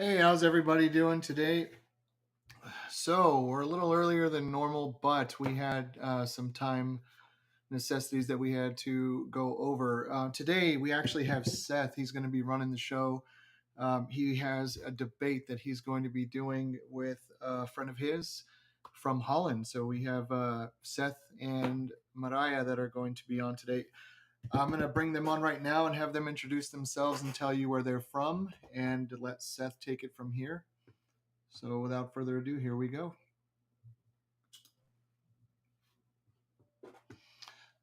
Hey, how's everybody doing today? So, we're a little earlier than normal, but we had some time necessities that we had to go over. Today, we actually have Seth. He's going to be running the show. He has a debate that he's going to be doing with a friend of his from Holland. So, we have Seth and Marije that are going to be on today. I'm going to bring them on right now and have them introduce themselves and tell you where they're from and let Seth take it from here. So without further ado, here we go.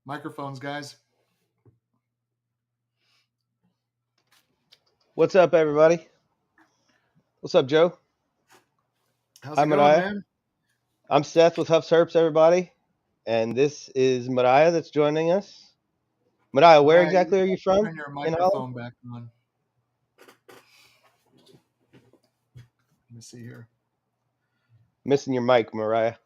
Microphones, guys. What's up, everybody? What's up, Joe? How's Hi, it going, Marije. man? I'm Seth with Huff's Herps, everybody. And this is Marije that's joining us. Marije, where Mariah, you exactly are you from turn your in Holland? microphone back on. Let me see here. Missing your mic, Marije.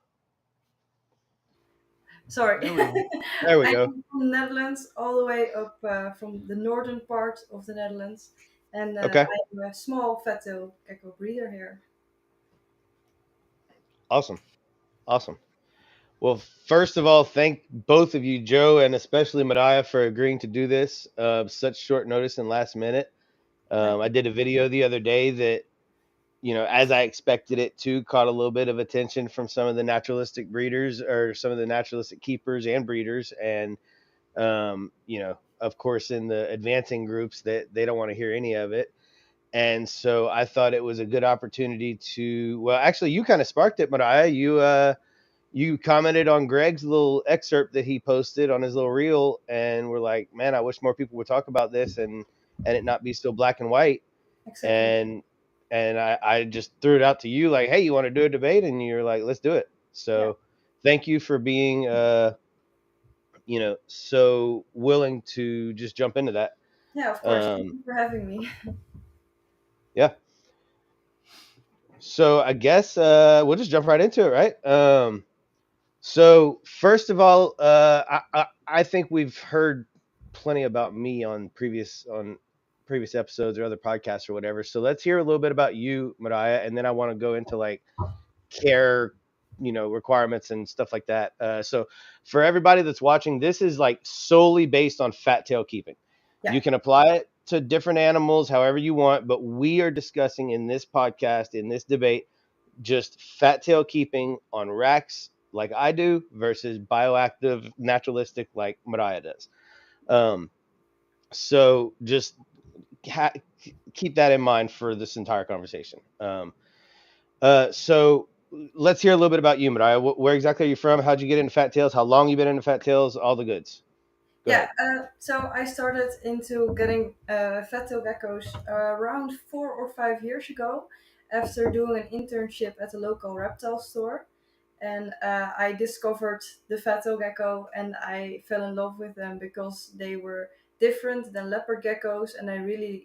Sorry. There we go. There we go. I'm from the Netherlands, all the way up from the northern part of the Netherlands. And Okay, I'm a small fat-tailed gecko breeder here. awesome. Awesome. Well, first of all, thank both of you, Joe, and especially Marije, for agreeing to do this such short notice and last minute. Yeah. I did a video the other day that, as I expected it to, caught a little bit of attention from some of the naturalistic breeders or some of the naturalistic keepers and breeders. And, of course, in the advancing groups that they don't want to hear any of it. And so I thought it was a good opportunity to, well, actually, you kind of sparked it, Marije. You commented on Greg's little excerpt that he posted on his little reel, and we're like, man, I wish more people would talk about this and it not be so black and white. Exactly. And I just threw it out to you like, hey, you want to do a debate? And you're like, let's do it. Yeah. So thank you for being so willing to just jump into that. Yeah, of course. Thank um you for having me. yeah, so I guess we'll just jump right into it, right? So first of all, I think we've heard plenty about me on previous episodes or other podcasts or whatever. So let's hear a little bit about you, Marije, and then I want to go into like care, requirements and stuff like that. So for everybody that's watching, this is like solely based on fat tail keeping. Yeah. You can apply it to different animals however you want, but we are discussing in this podcast, in this debate, just fat tail keeping on racks like I do versus bioactive naturalistic like Marije does. Um, so just ha- keep that in mind for this entire conversation. So let's hear a little bit about you, Marije. Where exactly are you from? How'd you get into fat tails? How long you been into fat tails? All the goods. Go Yeah, ahead. so I started into getting fat-tailed geckos around 4 or 5 years ago after doing an internship at a local reptile store. And I discovered the fat-tailed gecko and I fell in love with them because they were different than leopard geckos, and I really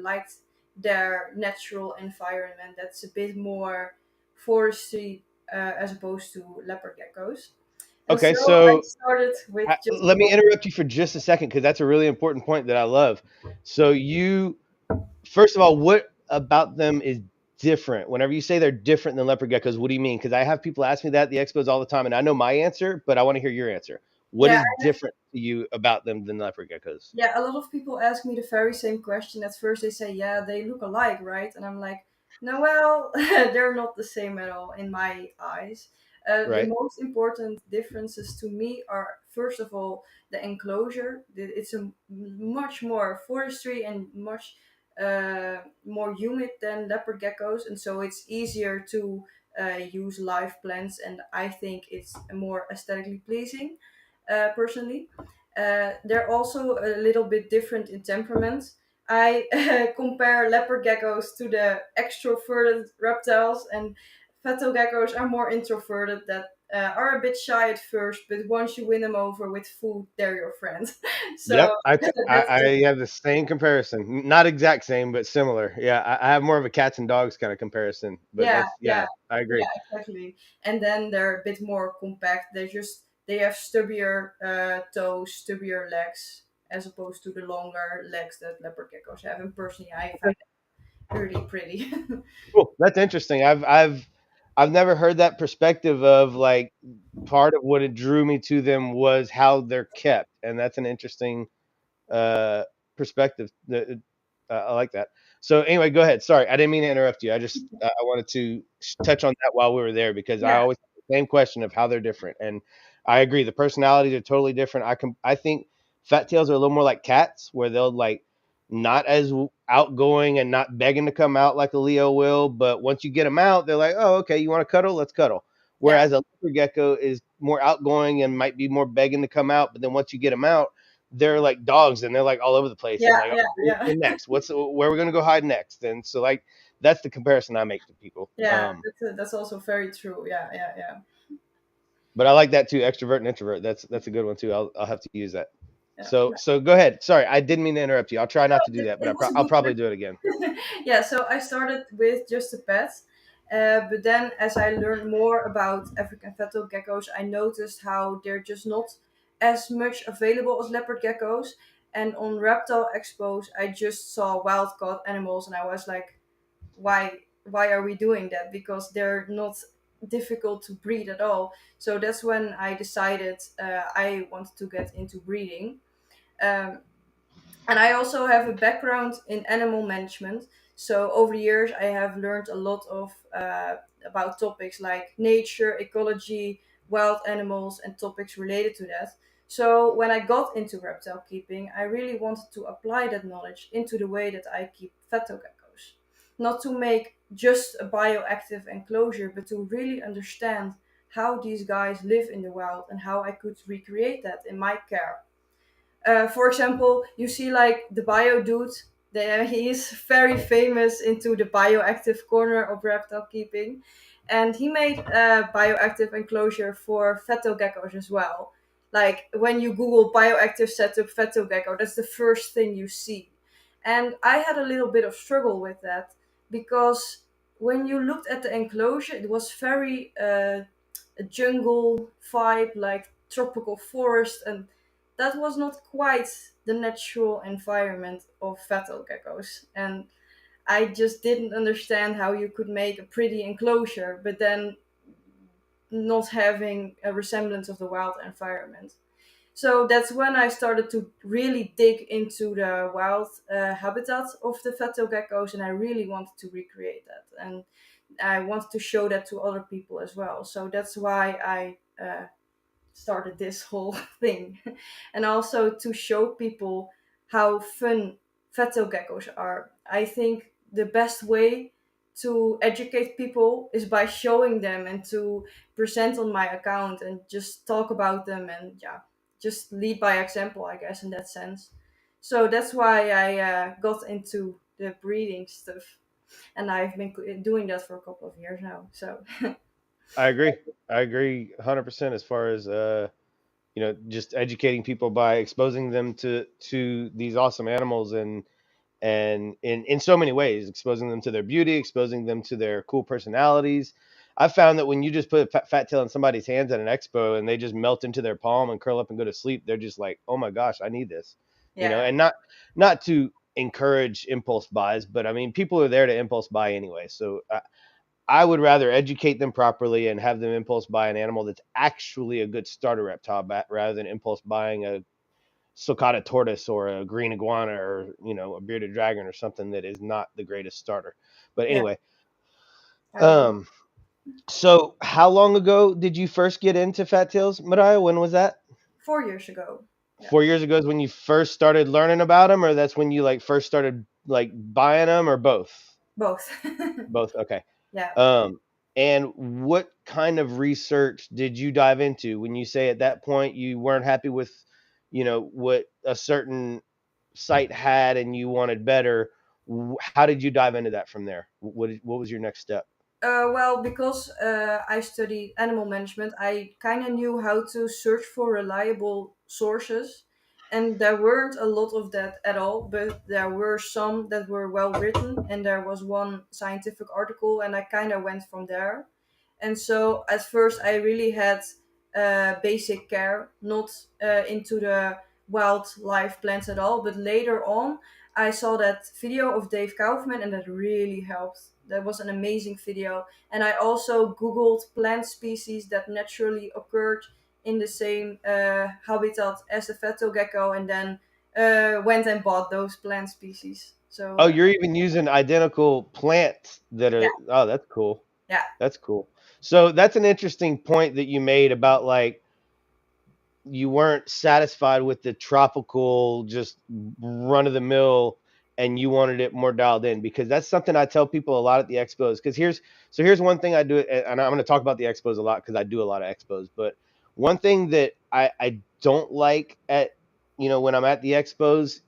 liked their natural environment that's a bit more forestry as opposed to leopard geckos. And Okay, so I so started with just let me one. interrupt you for just a second because that's a really important point that I love. So you, first of all, what about them is different? Whenever you say they're different than leopard geckos, what do you mean? Because I have people ask me that at the expos all the time, and I know my answer, but I want to hear your answer. What Yeah, is different to you about them than leopard geckos? yeah, a lot of people ask me the very same question. At first, they say, "Yeah, they look alike, right?" And I'm like, "No, well, they're not the same at all in my eyes." The Right? most important differences to me are, first of all, the enclosure. It's a much more forestry and much more humid than leopard geckos, and so it's easier to use live plants. And I think it's more aesthetically pleasing, personally. They're also a little bit different in temperament. I compare leopard geckos to the extroverted reptiles, and fatal geckos are more introverted, that are a bit shy at first, but once you win them over with food, they're your friend. So Yep. I, I that's I the, have the same comparison, not exact same, but similar. Yeah, I have more of a cats and dogs kind of comparison, but yeah, that's yeah, yeah, I agree. yeah, exactly. And then they're a bit more compact. They have stubbier toes, stubbier legs, as opposed to the longer legs that leopard geckos have. And personally, I find really pretty. Cool. That's interesting. I've never heard that perspective of like part of what it drew me to them was how they're kept, and that's an interesting uh, perspective. I like that. So anyway, go ahead. Sorry, I didn't mean to interrupt you. I just I wanted to touch on that while we were there because I Yeah, always have the same question of how they're different, and I agree. The personalities are totally different. I think fat tails are a little more like cats, where they'll like not as outgoing and not begging to come out like a Leo will, but once you get them out, they're like, oh, okay, you want to cuddle? Let's cuddle. yeah, Whereas a leopard gecko is more outgoing and might be more begging to come out, but then once you get them out, they're like dogs and they're like all over the place and yeah, like, yeah, "Oh, yeah. what's next? Where are we gonna go hide next?" And so like that's the comparison I make to people. Yeah, that's also very true. Yeah, yeah, yeah, But I like that too, extrovert and introvert. That's a good one too. I'll have to use that. yeah. So go ahead. Sorry, I didn't mean to interrupt you. I'll try not to do that, but It was a I'll good probably do it again. question. Yeah, so I started with just a pet, but then as I learned more about African fatal geckos, I noticed how they're just not as much available as leopard geckos. And on reptile expos, I just saw wild caught animals, and I was like, why are we doing that? Because they're not difficult to breed at all. So that's when I decided I wanted to get into breeding. Um, and I also have a background in animal management. So over the years, I have learned a lot of about topics like nature, ecology, wild animals, and topics related to that. So when I got into reptile keeping, I really wanted to apply that knowledge into the way that I keep fatal geckos. Not to make just a bioactive enclosure, but to really understand how these guys live in the wild and how I could recreate that in my care. For example, you see like the bio dude. He is very famous into the bioactive corner of reptile keeping, and he made a bioactive enclosure for fetal geckos as well. Like when you Google bioactive setup fetal gecko, that's the first thing you see. And I had a little bit of struggle with that because when you looked at the enclosure, it was very a jungle vibe, like tropical forest, and that was not quite the natural environment of fatal geckos. And I just didn't understand how you could make a pretty enclosure, but then not having a resemblance of the wild environment. So that's when I started to really dig into the wild habitat of the fatal geckos, and I really wanted to recreate that. And I wanted to show that to other people as well. So that's why I started this whole thing. And also to show people how fun fatal geckos are. I think the best way to educate people is by showing them and to present on my account and just talk about them, and yeah, just lead by example, I guess, in that sense. So that's why I got into the breeding stuff, and I've been doing that for a couple of years now. So I agree. I agree 100% as far as just educating people by exposing them to these awesome animals and in so many ways, exposing them to their beauty, exposing them to their cool personalities. I've found that when you just put a fat tail in somebody's hands at an expo and they just melt into their palm and curl up and go to sleep, they're just like, oh my gosh, I need this, yeah, and not to encourage impulse buys, but I mean, people are there to impulse buy anyway. So I would rather educate them properly and have them impulse buy an animal that's actually a good starter reptile rather than impulse buying a sulcata tortoise or a green iguana or a bearded dragon or something that is not the greatest starter. But yeah, anyway, I agree. um, so how long ago did you first get into fat tails, Mariah? When was that? 4 years ago. Yeah, 4 years ago is when you first started learning about them, or that's when you like first started like buying them, or both? both. Both. Okay. Yeah. Um, and what kind of research did you dive into when you say at that point you weren't happy with, what a certain site had and you wanted better? How did you dive into that from there? What was your next step? Well, because I studied animal management, I kind of knew how to search for reliable sources. And there weren't a lot of that at all, but there were some that were well written. And there was one scientific article, and I kind of went from there. And so at first, I really had basic care, not into the wildlife plants at all. But later on, I saw that video of Dave Kaufman, and that really helped. That was an amazing video. And I also Googled plant species that naturally occurred in the same habitat as the fatal gecko, and then went and bought those plant species. So Oh, you're even using identical plants that yeah, are. Oh, that's cool. yeah, That's cool. So that's an interesting point that you made about like you weren't satisfied with the tropical, just run of the mill, and you wanted it more dialed in, because that's something I tell people a lot at the expos. Because here's one thing I do, and I'm going to talk about the expos a lot because I do a lot of expos. But one thing that I don't like at, when I'm at the expos,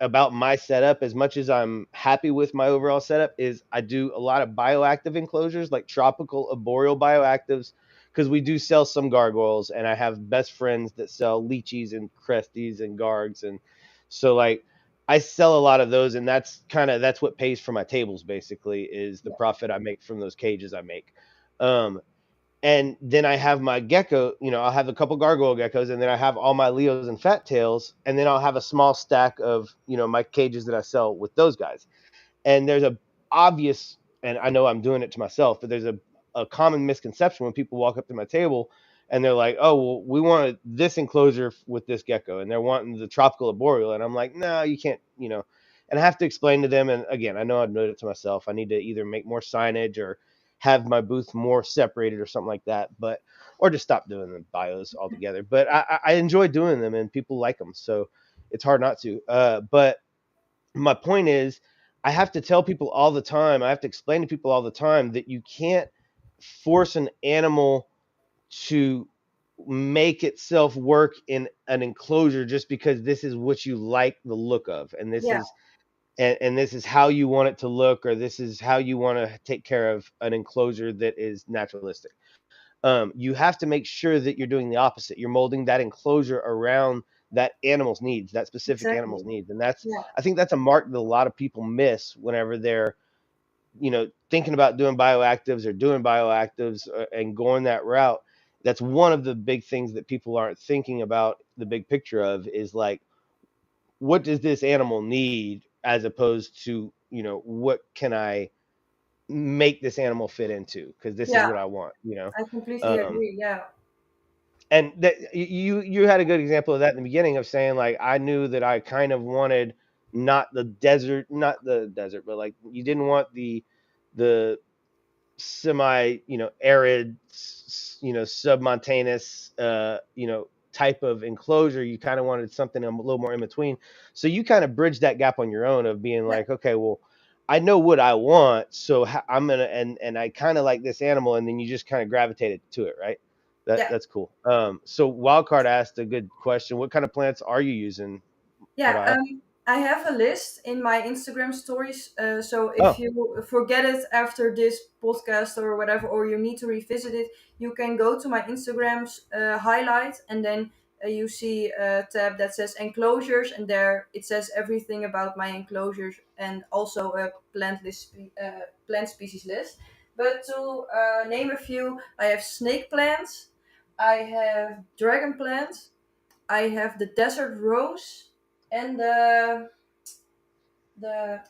about my setup, as much as I'm happy with my overall setup, is I do a lot of bioactive enclosures, like tropical arboreal bioactives, because we do sell some gargoyles, and I have best friends that sell leechies and cresties and gargs, and so like I sell a lot of those, and that's what pays for my tables, basically, is the profit I make from those cages I make. Um, and then I have my gecko, I'll have a couple gargoyle geckos, and then I have all my Leos and fat tails, and then I'll have a small stack of, my cages that I sell with those guys. And there's a obvious, and I know I'm doing it to myself, but there's a common misconception when people walk up to my table and they're like, oh, well, we want this enclosure with this gecko, and they're wanting the tropical arboreal. And I'm like, no, you can't, and I have to explain to them. And again, I know I've noted it to myself. I need to either make more signage or have my booth more separated or something like that, or just stop doing the bios altogether. But I enjoy doing them, and people like them. So it's hard not to. But my point is, I have to tell people all the time, I have to explain to people all the time that you can't force an animal to make itself work in an enclosure just because this is what you like the look of, and this yeah, is and this is how you want it to look, or this is how you want to take care of an enclosure that is naturalistic. You have to make sure that you're doing the opposite. You're molding that enclosure around that animal's needs, that specific animal's exactly. needs. And Yeah, I think that's a mark that a lot of people miss whenever they're, thinking about doing bioactives or doing bioactives, and going that route. That's one of the big things that people aren't thinking about the big picture of, is like, what does this animal need, as opposed to, what can I make this animal fit into? Because this is yeah, what I want. I completely Um, agree. Yeah, and that you had a good example of that in the beginning, of saying like, I knew that I kind of wanted, not the desert, but like, you didn't want the semi, arid, submontanous, type of enclosure. You kind of wanted something a little more in between. So you kind of bridged that gap on your own, of being yeah, like, okay, well, I know what I want, so I'm gonna, and I kind of like this animal, and then you just kind of gravitated to it, right? yeah. That's cool. So Wildcard asked a good question. What kind of plants are you using? Might Yeah, I ask? I have a list in my Instagram stories. So if Oh, you forget it after this podcast or whatever, or you need to revisit it, you can go to my Instagram's highlight, and then you see a tab that says enclosures, and there it says everything about my enclosures, and also a plant species list. But to name a few, I have snake plants, I have dragon plants, I have the desert rose, and the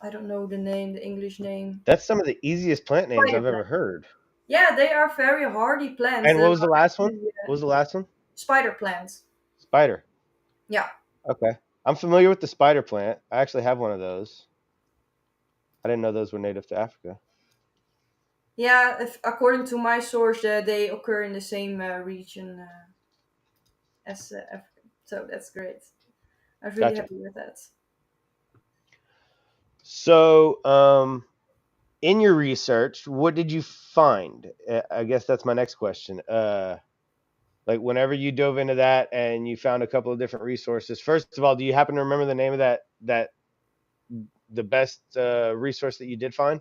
I don't know the name, the English name. that's some of the easiest plant names Spider I've ever plant. heard. Yeah, they are very hardy plants. And They're what was the not last one? actually, What was the last one? spider plants. Spider. Yeah, Okay. I'm familiar with the spider plant. I actually have one of those. I didn't know those were native to Africa. yeah. If, according to my source, they occur in the same region as Africa. So that's great. I was really Gotcha. happy with that. So, in your research, what did you find? I guess that's my next question. Like, whenever you dove into that and you found a couple of different resources, first of all, do you happen to remember the name of that the best resource that you did find?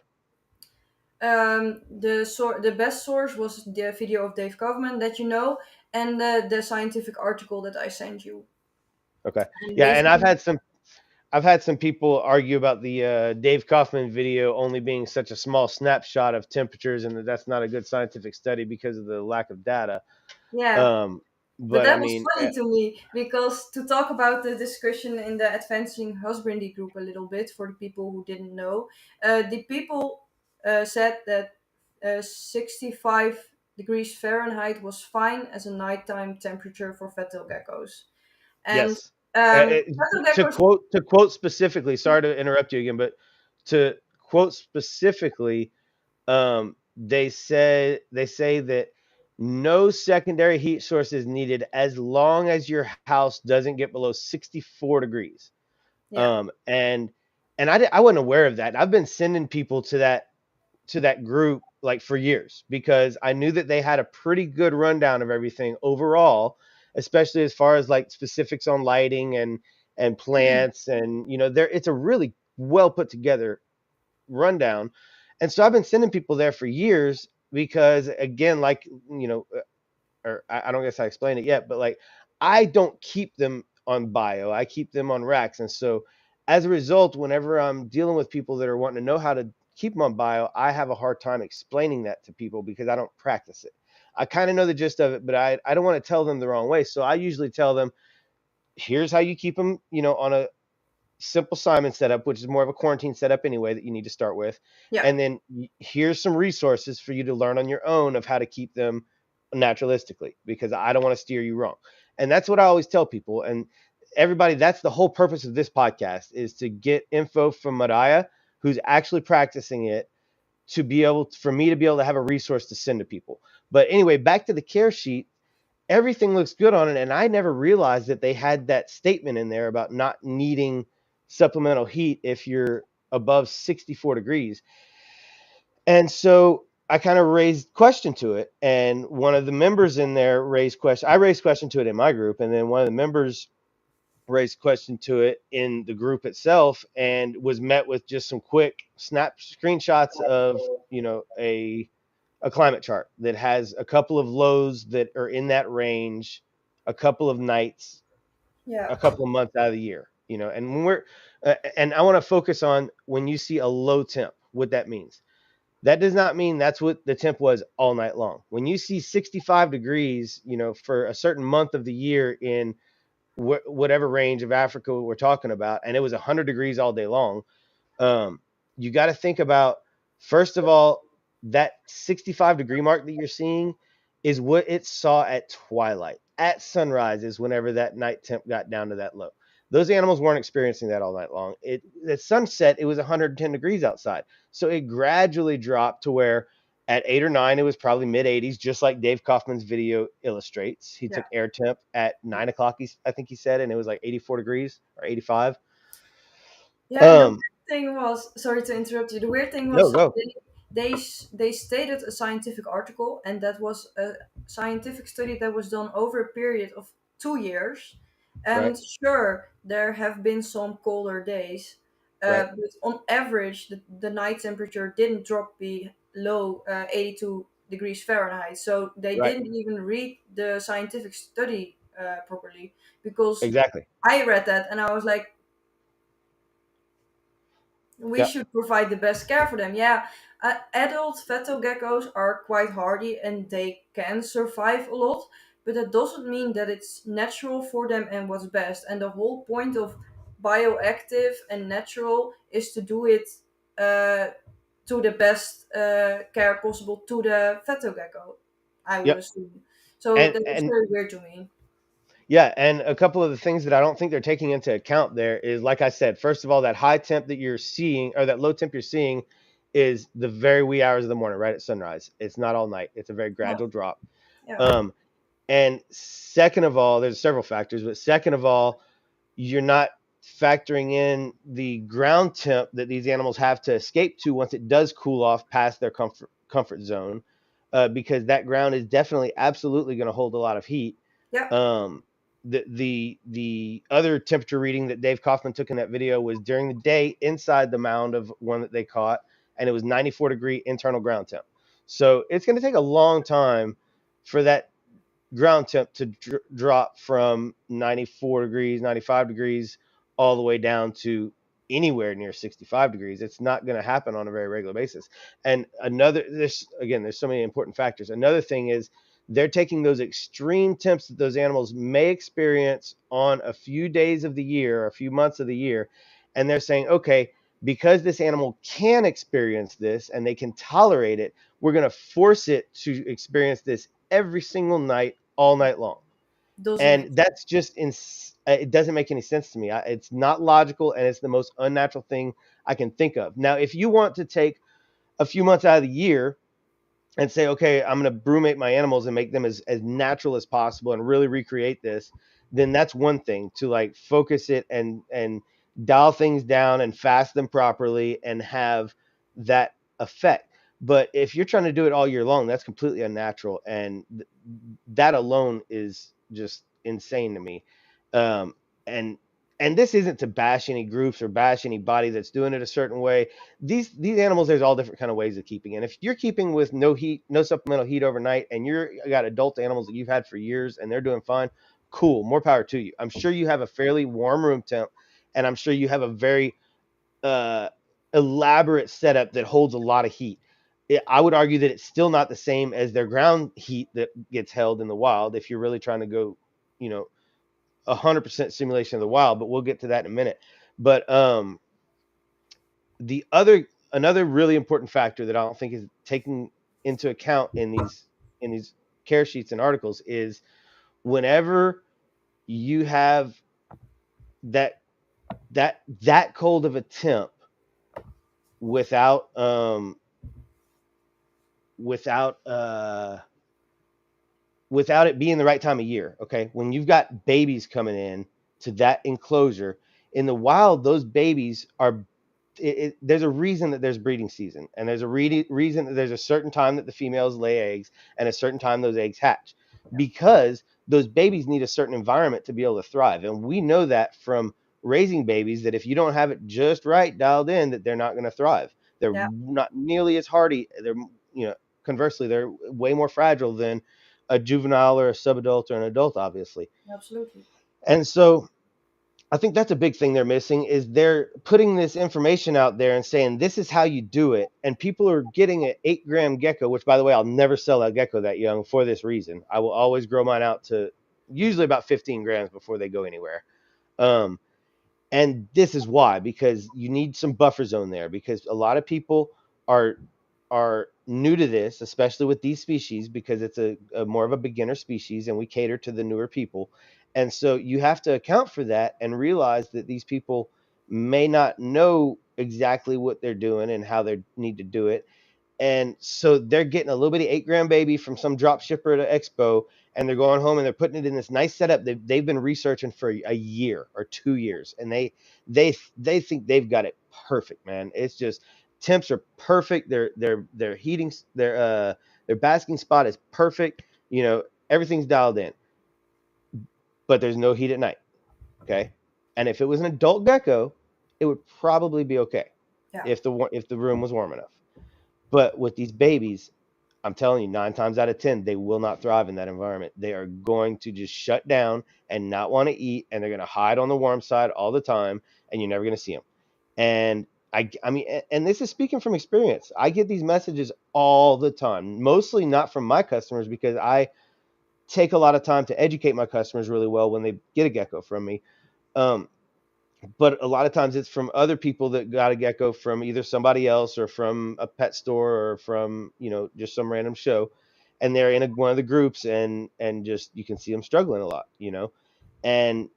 The best source was the video of Dave Kaufman that you know, and the scientific article that I sent you. Okay. And Yeah, and I've basically, had some people argue about the Dave Kaufman video only being such a small snapshot of temperatures, and that's not a good scientific study because of the lack of data. yeah, Um, But But I that was mean, funny to me because to talk about the discussion in the advancing husbandry group a little bit for the people who didn't know, the people said that 65 degrees Fahrenheit was fine as a nighttime temperature for fetal geckos. And yes. fetal geckos, To quote specifically, sorry to interrupt you again, but to quote specifically, they say that no secondary heat source is needed as long as your house doesn't get below 64 degrees. yeah, Um, and and I wasn't aware of that. I've been sending people to that group like for years because I knew that they had a pretty good rundown of everything overall, especially as far as like specifics on lighting and plants, and there it's a really well put together rundown. And so I've been sending people there for years because, again, like, or I don't guess I explained it yet, but like I don't keep them on bio, I keep them on racks. And so as a result, whenever I'm dealing with people that are wanting to know how to keep them on bio, I have a hard time explaining that to people because I don't practice it. I kind of know the gist of it, but I don't want to tell them the wrong way. So I usually tell them, here's how you keep them, on a simple Simon setup, which is more of a quarantine setup anyway that you need to start with. yeah, And then here's some resources for you to learn on your own of how to keep them naturalistically, because I don't want to steer you wrong. And that's what I always tell people. And everybody, that's the whole purpose of this podcast, is to get info from Marije, who's actually practicing it, to be able for me to be able to have a resource to send to people. But anyway, back to the care sheet, everything looks good on it. And I never realized that they had that statement in there about not needing supplemental heat if you're above 64 degrees. And so I kind of raised question to it. And one of the members in there raised question. I raised question to it in my group. And then one of the members raised question to it in the group itself, and was met with just some quick snap screenshots of, a climate chart that has a couple of lows that are in that range, a couple of nights, yeah, a couple of months out of the year, and when we're and I want to focus on when you see a low temp, what that means. That does not mean that's what the temp was all night long. When you see 65 degrees, for a certain month of the year in whatever range of Africa we're talking about, and it was 100 degrees all day long, um, you got to think about, first of all, that 65-degree mark that you're seeing is what it saw at twilight. At sunrise is whenever that night temp got down to that low. Those animals weren't experiencing that all night long. At sunset, it was 110 degrees outside. So it gradually dropped to where at 8 or 9, it was probably mid 80s, just like Dave Kaufman's video illustrates. He yeah. took air temp at 9 o'clock, I think he said, and it was like 84 degrees or 85. Yeah, and the Um, weird thing was, sorry to interrupt you. The weird thing no, was go. they stated a scientific article, and that was a scientific study that was done over a period of 2 years. Right, And sure, there have been some colder days, right, but on average, the night temperature didn't drop below 82 degrees Fahrenheit. So they right. didn't even read the scientific study properly, because Exactly. I read that and I was like, we Yep. should provide the best care for them. Yeah, adult fetal geckos are quite hardy and they can survive a lot, but that doesn't mean that it's natural for them and what's best. And the whole point of bioactive and natural is to do it uh, to the best care possible to the fetal gecko, I would Yep. assume. So And that was and very weird to me. yeah, and a couple of the things that I don't think they're taking into account there is, like I said, first of all, that high temp that you're seeing, or that low temp you're seeing, is the very wee hours of the morning, right at sunrise. It's not all night. It's a very Yeah, gradual drop. yeah, Um, and second of all, there's several factors, but second of all, you're not factoring in the ground temp that these animals have to escape to once it does cool off past their comfort zone, because that ground is definitely absolutely going to hold a lot of heat. yeah, um, the other temperature reading that Dave Kaufman took in that video was during the day inside the mound of one that they caught, and it was 94-degree internal ground temp. So it's going to take a long time for that ground temp to drop from 94 degrees, 95 degrees, all the way down to anywhere near 65 degrees. It's not going to happen on a very regular basis. And there's so many important factors. Another thing is they're taking those extreme temps that those animals may experience on a few days of the year, a few months of the year, and they're saying, okay, because this animal can experience this and they can tolerate it, we're going to force it to experience this every single night, all night long. Doesn't make And that's just it doesn't make any sense to me. It's not logical, and it's the most unnatural thing I can think of. Now, if you want to take a few months out of the year and say, okay, I'm going to brumate my animals and make them as natural as possible and really recreate this, then that's one thing, to like focus it and dial things down and fast them properly and have that effect. But if you're trying to do it all year long, that's completely unnatural, and that alone is just insane to me. Um, and and this isn't to bash any groups or bash anybody that's doing it a certain way. These animals, there's all different kind of ways of keeping. And if you're keeping with no heat, no supplemental heat overnight, and you got adult animals that you've had for years and they're doing fine, cool, more power to you. I'm sure you have a fairly warm room temp, and I'm sure you have a very uh, elaborate setup that holds a lot of heat. I would argue that it's still not the same as their ground heat that gets held in the wild if you're really trying to go, you know, 100% simulation of the wild. But we'll get to that in a minute. But the other another really important factor that I don't think is taken into account in these care sheets and articles is whenever you have that that cold of a temp without without without it being the right time of year. Okay, when you've got babies coming in to that enclosure in the wild, those babies are there's a reason that there's breeding season, and there's a reason that there's a certain time that the females lay eggs and a certain time those eggs hatch, because those babies need a certain environment to be able to thrive. And we know that from raising babies, that if you don't have it just right dialed in, that they're not going to thrive. They're yeah, not nearly as hardy. They're, you know, conversely, they're way more fragile than a juvenile or a subadult or an adult, obviously. absolutely. And so I think that's a big thing they're missing, is they're putting this information out there and saying this is how you do it, and people are getting an 8-gram gecko, which, by the way, I'll never sell a gecko that young for this reason. I will always grow mine out to usually about 15 grams before they go anywhere. Um, and this is why, because you need some buffer zone there, because a lot of people are are new to this, especially with these species, because it's a more of a beginner species and we cater to the newer people. And so you have to account for that and realize that these people may not know exactly what they're doing and how they need to do it. And so they're getting a little bitty 8-gram baby from some drop shipper at an expo, and they're going home and they're putting it in this nice setup that they've been researching for a year or 2 years, and they think they've got it perfect, man. It's just temps are perfect. Their heating, their basking spot is perfect. You know, everything's dialed in, but there's no heat at night. Okay, and if it was an adult gecko, it would probably be okay Yeah, if the room was warm enough. But with these babies, I'm telling you, 9 times out of 10, they will not thrive in that environment. They are going to just shut down and not want to eat, and they're going to hide on the warm side all the time, and you're never going to see them. And I mean, and this is speaking from experience. I get these messages all the time, mostly not from my customers, because I take a lot of time to educate my customers really well when they get a gecko from me. Um, but a lot of times it's from other people that got a gecko from either somebody else or from a pet store or from, you know, just some random show, and they're in one of the groups, and just you can see them struggling a lot, you know. And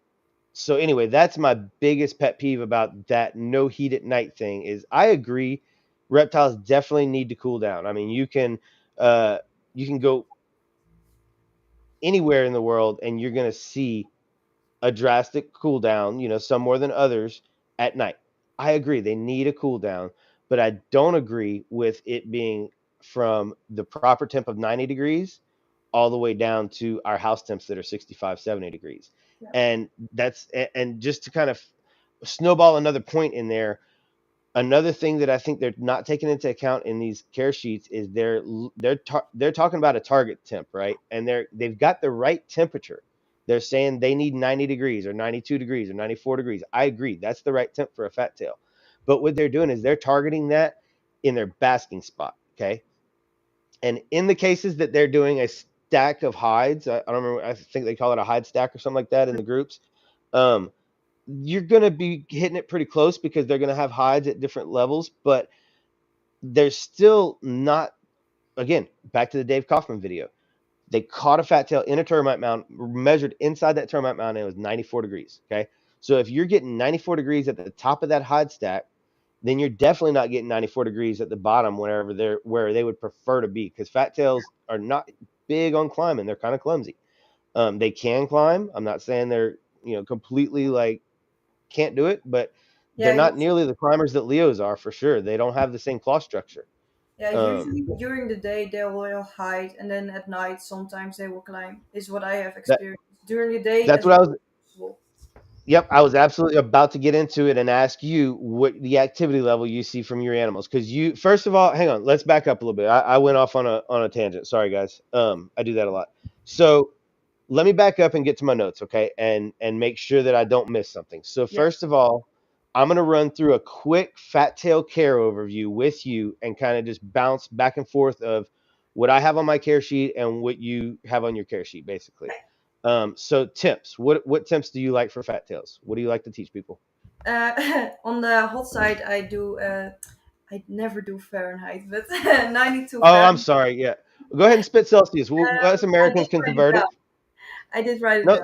so anyway, that's my biggest pet peeve about that no heat at night thing. Is I agree, reptiles definitely need to cool down. I mean, uh you can go anywhere in the world and you're going to see a drastic cool down, you know, some more than others at night. I agree, they need a cool down, but I don't agree with it being from the proper temp of 90 degrees all the way down to our house temps that are 65, 70 degrees. yeah, And and just to kind of snowball another point in there, another thing that I think they're not taking into account in these care sheets is they're talking about a target temp, right? And they've got the right temperature. They're saying they need 90 degrees or 92 degrees or 94 degrees. I agree, that's the right temp for a fat tail. But what they're doing is they're targeting that in their basking spot, okay? And in the cases that they're doing stack of hides. I don't remember. I think they call it a hide stack or something like that in the groups. Um, you're gonna be hitting it pretty close because they're gonna have hides at different levels, but there's still not. Again, back to the Dave Kaufman video. They caught a fat tail in a termite mound, measured inside that termite mound, and it was 94 degrees. Okay, so if you're getting 94 degrees at the top of that hide stack, then you're definitely not getting 94 degrees at the bottom where they would prefer to be, because fat tails are not big on climbing. They're kind of clumsy. They can climb. I'm not saying they're completely like can't do it, but they're Yeah, not nearly the climbers that Leos are for sure. They don't have the same claw structure. yeah. Um, Usually during the day they will hide, and then at night sometimes they will climb. Is what I have that experienced during the day that's as what I well was. as possible. Yep, I was absolutely about to get into it and ask you what the activity level you see from your animals. Because you, first of all, hang on, let's back up a little bit. I went off on a tangent. Sorry, guys. I do that a lot. So let me back up and get to my notes, okay? And make sure that I don't miss something. So Yeah. first of all, I'm gonna run through a quick fat tail care overview with you and kind of just bounce back and forth of what I have on my care sheet and what you have on your care sheet, basically. So temps. What temps do you like for fat tails? What do you like to teach people? On the hot side, I do. I never do Fahrenheit, but 92 Oh, I'm Fahrenheit. sorry. Yeah, go ahead and spit Celsius. Us I did Americans can write it convert down. it. I did write it No,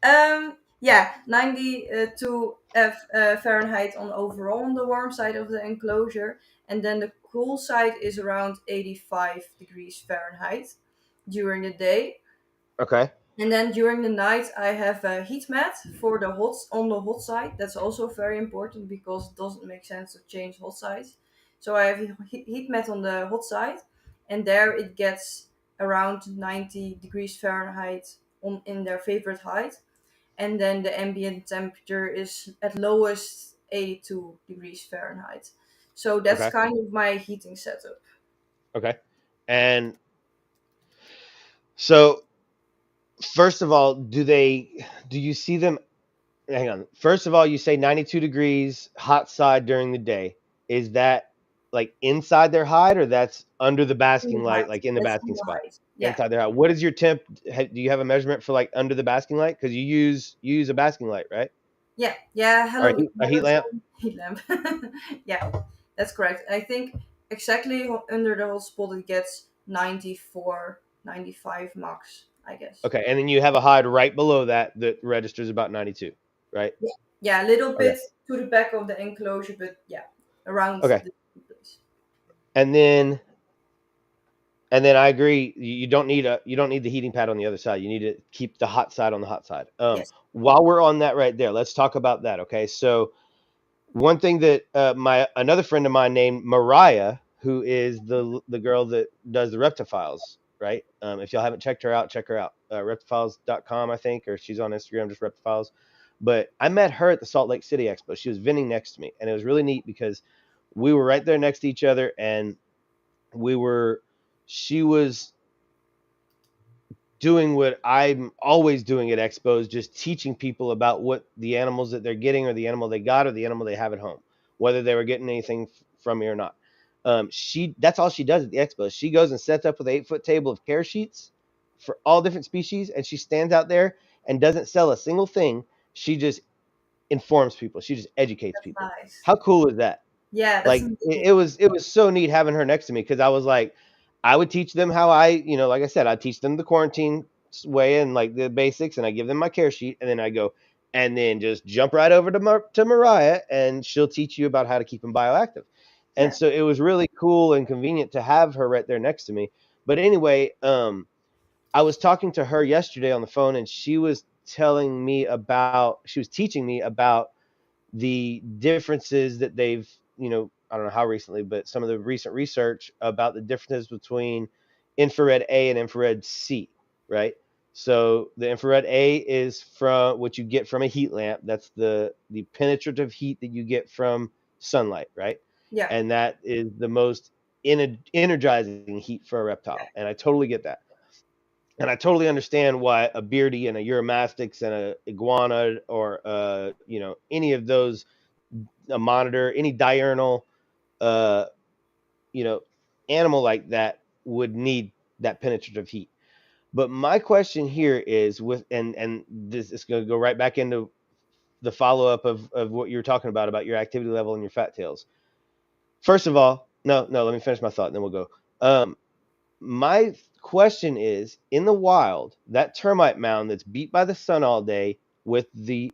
down. Yeah, 92 Fahrenheit on overall on the warm side of the enclosure, and then the cool side is around 85 degrees Fahrenheit during the day. okay, And then during the night, I have a heat mat for the hot on the hot side. That's also very important because it doesn't make sense to change hot sides. So I have a heat mat on the hot side, and there it gets around 90 degrees Fahrenheit on in their favorite height. And then the ambient temperature is at lowest 82 degrees Fahrenheit. So that's okay, kind of my heating setup. okay. And so, first of all, do you see them? Hang on. First of all, you say 92 degrees hot side during the day. Is that like inside their hide, or that's under the On the basking light, height. like in the That's on basking the spot? height. Yeah. Inside their hide. What is your temp? Do you have a measurement for like under the basking light? Because you use a basking light, right? Yeah, yeah. Or Hello, a heat lamp? heat lamp. Yeah, that's correct. I think exactly under the whole spot it gets 94, 95 max, I guess. Okay, and then you have a hide right below that that registers about 92, right? Yeah, yeah, a little Okay. bit to the back of the enclosure, but yeah, around Okay. the place. And then I agree. You don't need the heating pad on the other side. You need to keep the hot side on the hot side. Yes. While we're on that right there, let's talk about that. Okay, so one thing that my another friend of mine named Mariah, who is the girl that does the Reptifiles, right? If y'all haven't checked her out, check her out. Reptifiles.com, I think, or she's on Instagram, just Reptifiles. But I met her at the Salt Lake City Expo. She was vending next to me, and it was really neat because we were right there next to each other, and we were. She was doing what I'm always doing at expos, just teaching people about what the animals that they're getting, or the animal they got, or the animal they have at home, whether they were getting anything from me or not. That's all she does at the expo. She goes and sets up with an 8-foot table of care sheets for all different species, and she stands out there and doesn't sell a single thing. She just informs people. She just educates That's people. nice. How cool is that? Yeah, that's Like amazing. it was so neat having her next to me, because I was like, I would teach them how like I said, I teach them the quarantine way and like the basics, and I give them my care sheet, and then I go, and then just jump right over to Mariah, and she'll teach you about how to keep them bioactive. And Yeah, so it was really cool and convenient to have her right there next to me. But anyway, I was talking to her yesterday on the phone, and she was teaching me about the differences that they've, I don't know how recently, but some of the recent research about the differences between infrared A and infrared C, right? So the infrared A is from what you get from a heat lamp. That's the penetrative heat that you get from sunlight, right? yeah, And that is the most energizing heat for a reptile. And I totally get that. And I totally understand why a beardy and a uromastix and a iguana, or any of those, a monitor, any diurnal uh you know animal like that would need that penetrative heat. But my question here is and this is going to go right back into the follow up of what you were talking about your activity level and your fat tails. First of all, no, let me finish my thought and then we'll go. My question is, in the wild, that termite mound that's beat by the sun all day with the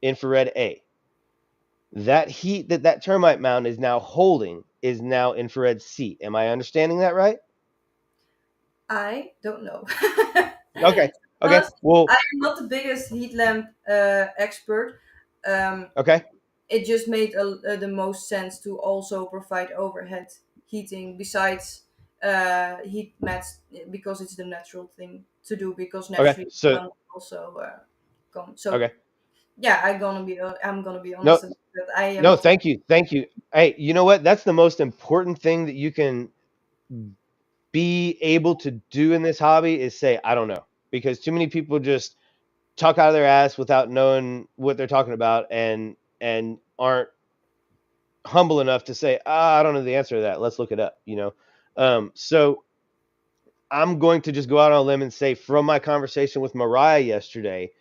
infrared A, that heat that termite mound is now holding is now infrared C. Am I understanding that right? I don't know. Okay. Okay. Because Well, I'm not the biggest heat lamp expert. Um, okay. it just made the most sense to also provide overhead heating besides heat mats, because it's the natural thing to do, because Okay. naturally the So, sun also come. So okay. yeah, I'm gonna be No, honest about that. I am no, not. thank you. Thank you. Hey, you know what? That's the most important thing that you can be able to do in this hobby is say, I don't know. Because too many people just talk out of their ass without knowing what they're talking about and aren't humble enough to say, I don't know the answer to that. Let's look it up, you know. So I'm going to just go out on a limb and say from my conversation with Marije yesterday,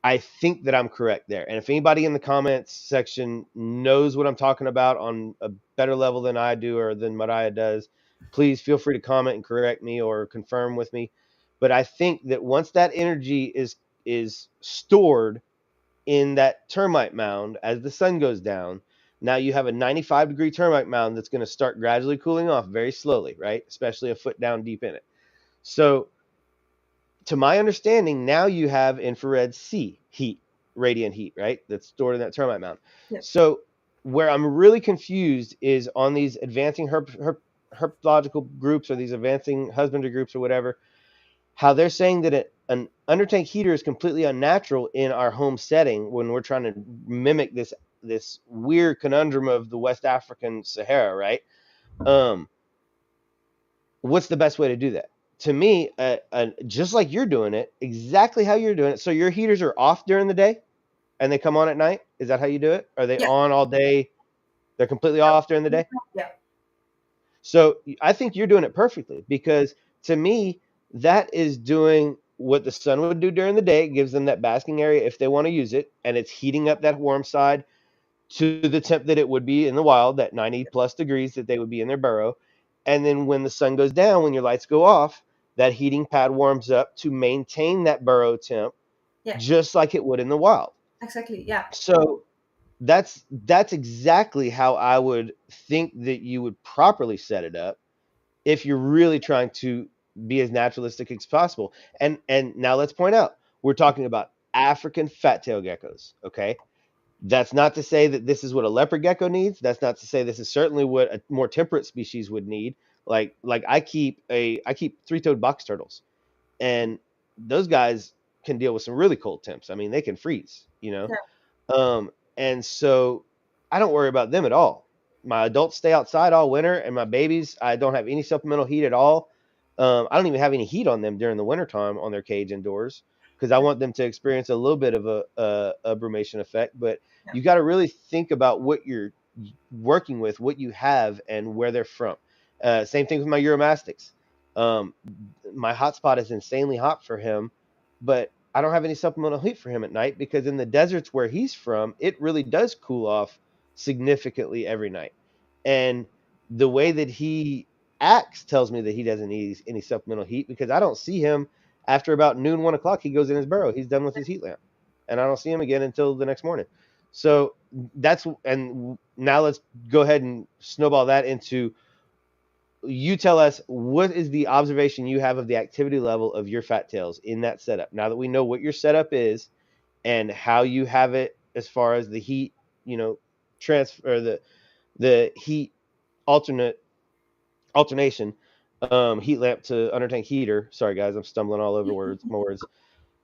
I think that I'm correct there. And if anybody in the comments section knows what I'm talking about on a better level than I do or than Marije does, please feel free to comment and correct me or confirm with me. But I think that once that energy is stored in that termite mound as the sun goes down, now you have a 95-degree termite mound that's going to start gradually cooling off very slowly, right? Especially a foot down deep in it. So to my understanding, now you have infrared C heat, radiant heat, right? That's stored in that termite mound. Yeah, So where I'm really confused is on these advancing herpetological groups or these advancing husbandry groups or whatever, how they're saying that an undertank heater is completely unnatural in our home setting when we're trying to mimic this weird conundrum of the West African Sahara, right? Um, what's the best way to do that? To me, just like you're doing it, exactly how you're doing it. So your heaters are off during the day and they come on at night. Is that how you do it? Are they yeah, on all day? They're completely off during the day. yeah, So I think you're doing it perfectly because to me, that is doing what the sun would do during the day. It gives them that basking area if they want to use it, and it's heating up that warm side to the temp that it would be in the wild, that 90 plus degrees that they would be in their burrow. And then when the sun goes down, when your lights go off, that heating pad warms up to maintain that burrow temp yeah. just like it would in the wild. Exactly. Yeah, So that's exactly how I would think that you would properly set it up if you're really trying to be as naturalistic as possible. And now let's point out, we're talking about African fat tail geckos, okay? That's not to say that this is what a leopard gecko needs. That's not to say this is certainly what a more temperate species would need. Like I keep three-toed box turtles, and those guys can deal with some really cold temps. I mean, they can freeze, you know. yeah, And so I don't worry about them at all. My adults stay outside all winter, and my babies, I don't have any supplemental heat at all. I don't even have any heat on them during the wintertime on their cage indoors because I want them to experience a little bit of a brumation effect. But yeah, you got to really think about what you're working with, what you have, and where they're from. Same thing with my Euromastics. Um, my hotspot is insanely hot for him, but I don't have any supplemental heat for him at night because in the deserts where he's from, it really does cool off significantly every night. And the way that he acts tells me that he doesn't need any supplemental heat because I don't see him after about noon, 1 o'clock. He goes in his burrow. He's done with his heat lamp, and I don't see him again until the next morning. So and now let's go ahead and snowball that into you tell us what is the observation you have of the activity level of your fat tails in that setup. Now that we know what your setup is and how you have it as far as the heat, you know, transfer the heat alternate alternation, heat lamp to undertank heater. Sorry guys, I'm stumbling all over my words.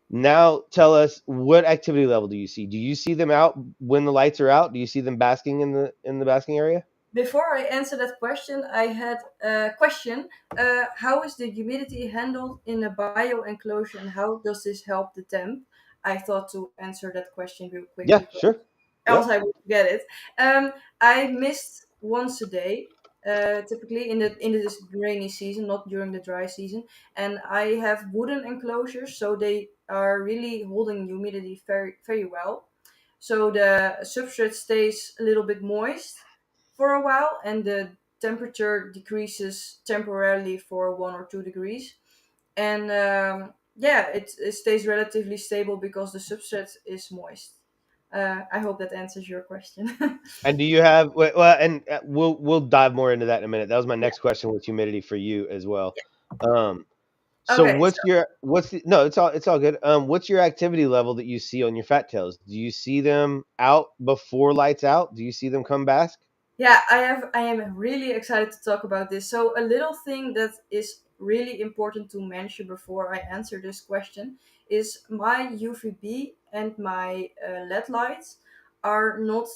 Now tell us what activity level do you see? Do you see them out when the lights are out? Do you see them basking in the basking area? before I answer that question, I had a question. How is the humidity handled in a bio enclosure, and how does this help the temp? I thought to answer that question real quick Yeah, because sure. else Yep. I would forget it. I mist once a day, typically in this rainy season, not during the dry season. And I have wooden enclosures, so they are really holding humidity very very well. So the substrate stays a little bit moist for a while, and the temperature decreases temporarily for 1 or 2 degrees. And yeah, it stays relatively stable because the substrate is moist. I hope that answers your question. And do you have well? And we'll dive more into that in a minute. That was my Yeah. next question with humidity for you as well. Um, so Okay. it's all good. What's your activity level that you see on your fat tails? Do you see them out before lights out? Do you see them come bask? Yeah, I am really excited to talk about this. So a little thing that is really important to mention before I answer this question is my UVB and my LED lights are not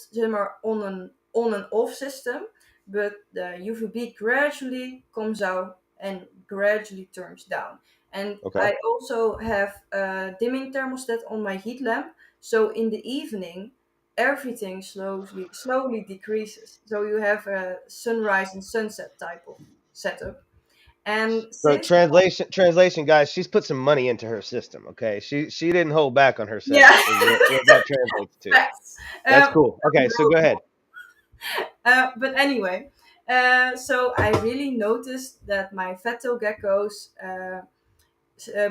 on an on and off system, but the UVB gradually comes out and gradually turns down. And Okay. I also have a dimming thermostat on my heat lamp. So in the evening, everything slowly decreases. So you have a sunrise and sunset type of setup. And So since translation, guys, she's put some money into her system. Okay, she didn't hold back on her yeah, setup. Is what that translates to. facts. That's Um, cool. Okay, so go ahead. but anyway, so I really noticed that my fat-tailed geckos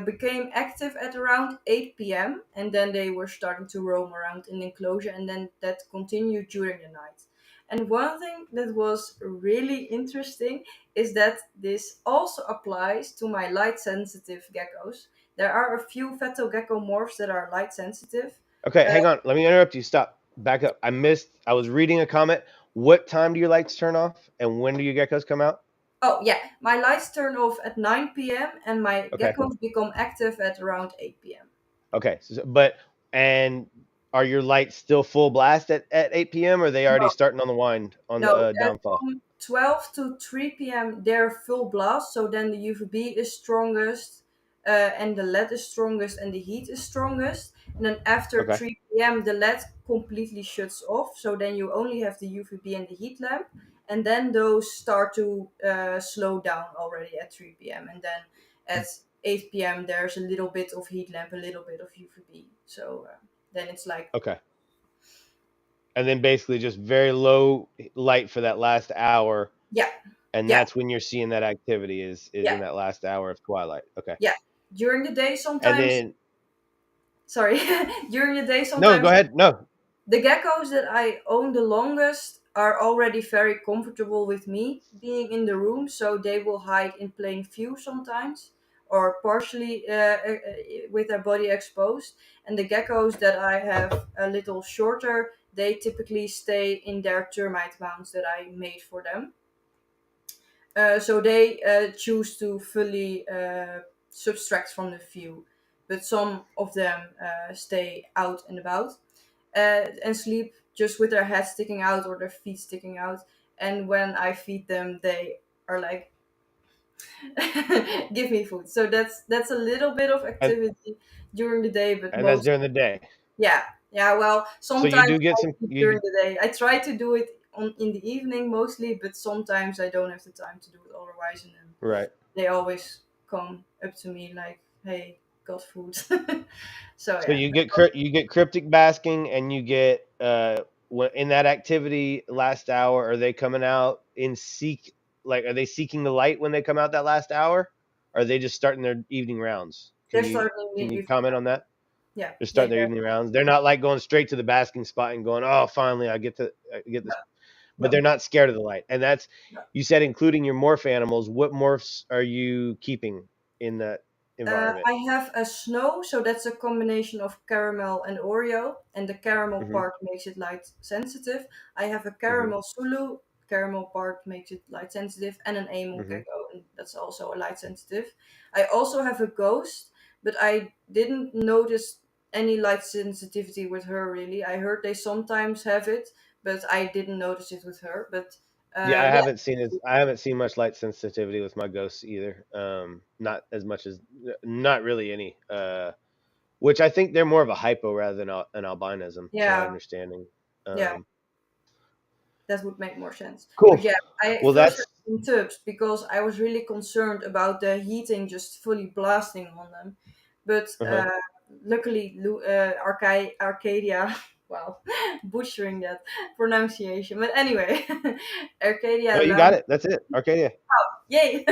became active at around 8 p.m. and then they were starting to roam around in the enclosure, and then that continued during the night. And one thing that was really interesting is that this also applies to my light sensitive geckos. There are a few fetal gecko morphs that are light sensitive. Okay, Uh, hang on. Let me interrupt you. Stop. Back up. I missed. I was reading a comment. What time do your lights turn off, and when do your geckos come out? oh, yeah, my lights turn off at 9 p.m. and my Okay. geckos become active at around 8 p.m. Okay. But and are your lights still full blast at 8 p.m. or are they already starting on the wind on the No, downfall? from 12 to 3 p.m. they're full blast, so then the UVB is strongest, and the LED is strongest, and the heat is strongest. And then after Okay. 3 p.m., the LED completely shuts off, so then you only have the UVB and the heat lamp. And then those start to slow down already at 3 p.m. And then at 8 p.m., there's a little bit of heat lamp, a little bit of UVB. So then it's like, Okay. And then basically just very low light for that last hour, yeah, and yeah, that's when you're seeing that activity is yeah, in that last hour of twilight. Okay. yeah. During the day, And sometimes then sorry, during the day no, go sometimes ahead. No. the geckos that I own the longest are already very comfortable with me being in the room, so they will hide in plain view sometimes or partially with their body exposed. And the geckos that I have a little shorter, they typically stay in their termite mounds that I made for them. So they choose to fully subtract from the view, but some of them stay out and about and sleep just with their head sticking out or their feet sticking out. And when I feed them, they are like, "Give me food." So that's a little bit of And activity during the day, but and that's most during the day. yeah, yeah. Well, So you sometimes do get I some feed during you the day. I try to do it in the evening mostly, but sometimes I don't have the time to do it otherwise, and then right. they always come up to me like, "Hey, got food." So So yeah, you get cryptic basking and you get in that activity last hour, are they coming out in are they seeking the light when they come out that last hour? Or are they just starting their evening rounds? Can they're you starting the can you evening. comment on that? Yeah, They're yeah, starting their evening rounds. They're not like going straight to the basking spot and going, "Oh, finally I get no, this." But no, they're not scared of the light. And that's no. you said including your morph animals. What morphs are you keeping in that environment? I have a snow, so that's a combination of caramel and Oreo, and the caramel Mhm. part makes it light sensitive. I have a Mhm. caramel Sulu, caramel part makes it light sensitive, and an amel Mhm. gecko, and that's also a light sensitive. I also have a ghost, but I didn't notice any light sensitivity with her really. I heard they sometimes have it, but I didn't notice it with her. But Yeah, yeah, I haven't seen much light sensitivity with my ghosts either. Not as much as not really any. Which I think they're more of a hypo rather than an albinism, to my yeah, understanding. yeah. Um, That would make more sense. Cool. But yeah, I Well, first had that's in tubs because I was really concerned about the heating just fully blasting on them. But uh-huh. luckily, Arcadia, wow, butchering that pronunciation. But anyway, No, Arcadia you got launched, it. That's it. Arcadia. yay,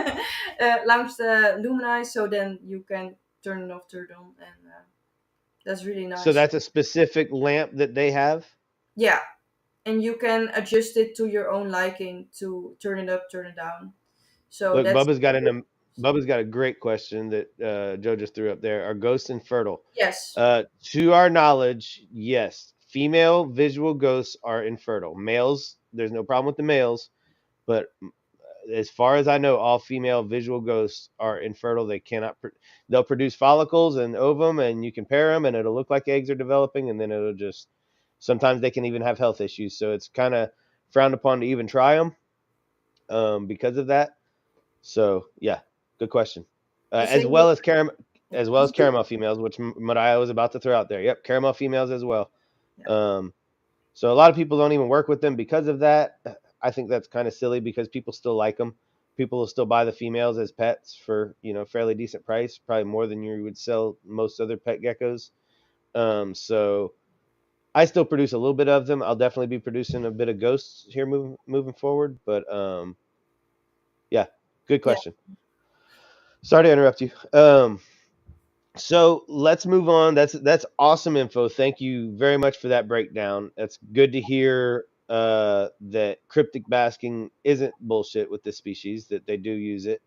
launched Luminize, so then you can turn it off, turn it on, and that's really So nice. that's a specific lamp that they have. Yeah, and you can adjust it to your own liking to turn it up, turn it down. So Look, that's Bubba's got a great question that Joe just threw up there. Are ghosts infertile? yes, To our knowledge, yes. Female visual ghosts are infertile. Males, there's no problem with the males, but as far as I know, all female visual ghosts are infertile. They cannot. They'll produce follicles and ovum, and you can pair them, and it'll look like eggs are developing, and then it'll just. Sometimes they can even have health issues, so it's kind of frowned upon to even try them because of that. So yeah, good question. the As same well with as caramel females, which Mariah was about to throw out there. Yep, caramel females as well. yeah, Um, so a lot of people don't even work with them because of that. I think that's kind of silly because people still like them. People will still buy the females as pets for fairly decent price, probably more than you would sell most other pet geckos. So I still produce a little bit of them. I'll definitely be producing a bit of ghosts here moving forward. But yeah, good yeah. question. Sorry to interrupt you. So let's move on. That's awesome info. Thank you very much for that breakdown. That's good to hear that cryptic basking isn't bullshit with this species. That they do use it.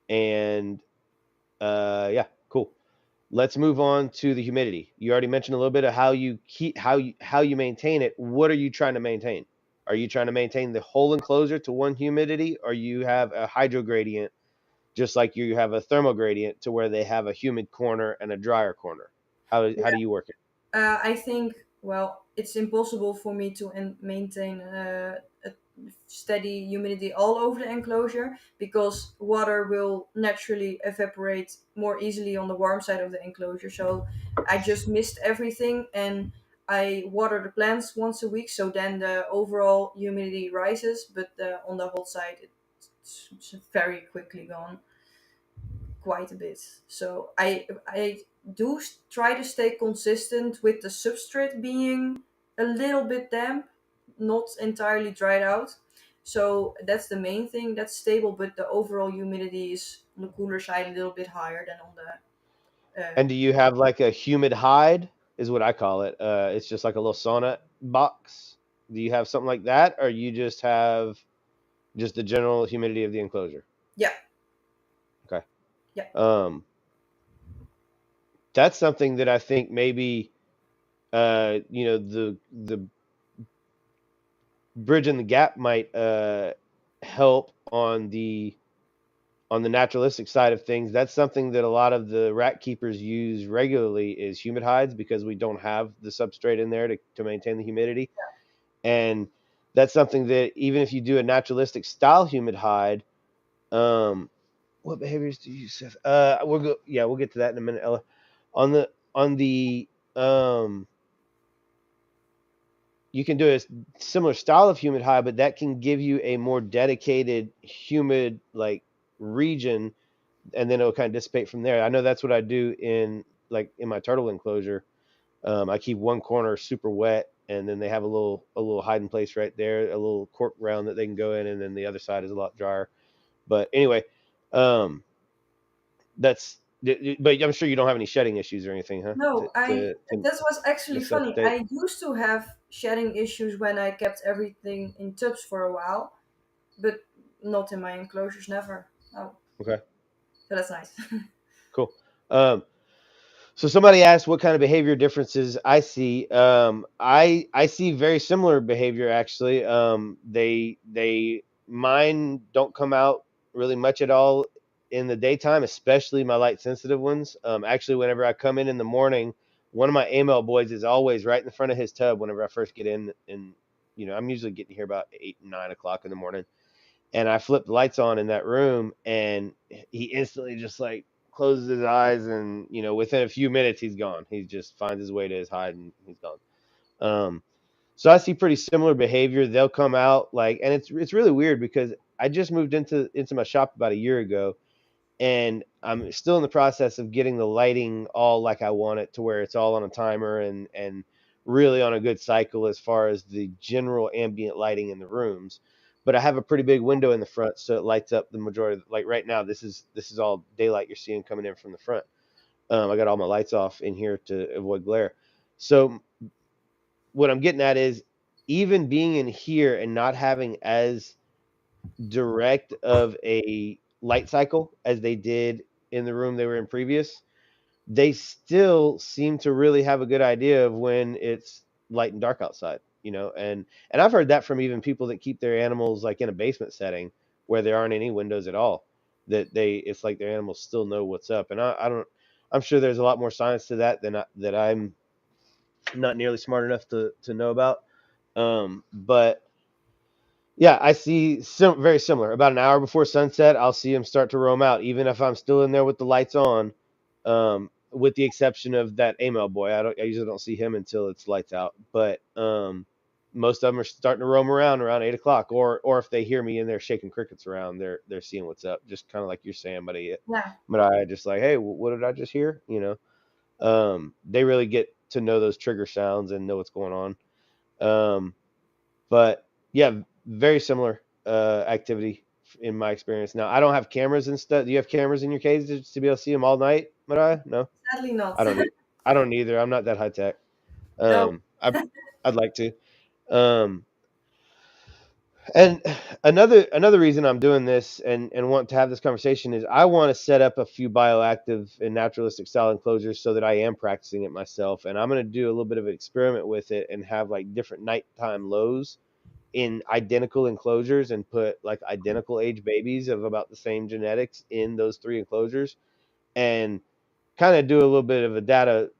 And yeah, cool. Let's move on to the humidity. You already mentioned a little bit of how you maintain it. What are you trying to maintain? Are you trying to maintain the whole enclosure to one humidity, or you have a hydro gradient just like you have a thermal gradient to where they have a humid corner and a drier corner? How do you work it? I think, well, it's impossible for me to maintain a steady humidity all over the enclosure because water will naturally evaporate more easily on the warm side of the enclosure. So I just mist everything and I water the plants once a week. So then the overall humidity rises, but on the hot side, it's very quickly gone, quite a bit. So I do try to stay consistent with the substrate being a little bit damp, not entirely dried out. So that's the main thing that's stable, but the overall humidity is on the cooler side, a little bit higher than on the. And do you have like a humid hide? Is what I call it. It's just like a little sauna box. Do you have something like that, or you just have just the general humidity of the enclosure? Yeah, Okay. yeah, Um, that's something that I think maybe the bridging the gap might help on the naturalistic side of things. That's something that a lot of the rat keepers use regularly is humid hides because we don't have the substrate in there to maintain the humidity. And that's something that even if you do a naturalistic style humid hide, um, what behaviors do you use? We'll get to that in a minute, Ella. On the um you can do a similar style of humid hide, but that can give you a more dedicated humid like region, and then it'll kind of dissipate from there. I know that's what I do in my turtle enclosure. I keep one corner super wet, and then they have a little hiding place right there, a little cork round that they can go in, and then the other side is a lot drier. But anyway, um, that's but I'm sure you don't have any shedding issues or anything, huh? no, To to, to that was actually funny. necessitate. I used to have shedding issues when I kept everything in tubs for a while, but not in my enclosures, never. Oh, Okay, so that's nice. cool. Um, So somebody asked what kind of behavior differences I see. I see very similar behavior actually. They mine don't come out really much at all in the daytime, especially my light sensitive ones. Actually, whenever I come in the morning, one of my AML boys is always right in the front of his tub whenever I first get in. And I'm usually getting here about 8, 9 o'clock in the morning, and I flip the lights on in that room, and he instantly just like closes his eyes, and within a few minutes he's gone. He just finds his way to his hide, and he's gone. Um, So I see pretty similar behavior. They'll come out like, and it's really weird because I just moved into my shop about a year ago, and I'm still in the process of getting the lighting all like I want it to where it's all on a timer and really on a good cycle as far as the general ambient lighting in the rooms. But I have a pretty big window in the front, so it lights up the majority. Like right now, this is all daylight you're seeing coming in from the front. I got all my lights off in here to avoid glare. So what I'm getting at is even being in here and not having as direct of a light cycle as they did in the room they were in previous, they still seem to really have a good idea of when it's light and dark outside, and I've heard that from even people that keep their animals like in a basement setting where there aren't any windows at all, that it's like their animals still know what's up. And I don't, I'm sure there's a lot more science to that that I'm not nearly smart enough to know about. But yeah, I see very similar. About an hour before sunset, I'll see them start to roam out, even if I'm still in there with the lights on. With the exception of that AML boy, I usually don't see him until it's lights out. But most of them are starting to roam around 8 o'clock, or if they hear me in there shaking crickets around, they're seeing what's up. Just kind of like you're saying, Yeah. but I just like, hey, what did I just hear? They really get to know those trigger sounds and know what's going on. Um, but yeah, very similar activity in my experience. Now I don't have cameras and stuff. Do you have cameras in your cages to be able to see them all night, Mariah? No, Sadly not. I don't need. I don't either. I'm not that high tech. No. I'd like to. Um, and another reason I'm doing this and want to have this conversation is I want to set up a few bioactive and naturalistic style enclosures so that I am practicing it myself. And I'm going to do a little bit of an experiment with it and have like different nighttime lows in identical enclosures and put like identical age babies of about the same genetics in those three enclosures and kind of do a little bit of a data,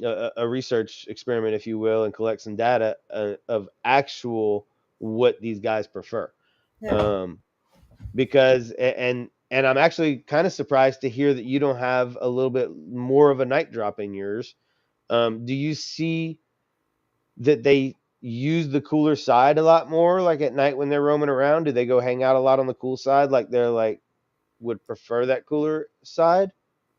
a research experiment, if you will, and collect some data of actual what these guys prefer. Yeah. Um, because and I'm actually kind of surprised to hear that you don't have a little bit more of a night drop in yours. Do you see that they use the cooler side a lot more, like at night when they're roaming around? Do they go hang out a lot on the cool side, like they're like would prefer that cooler side?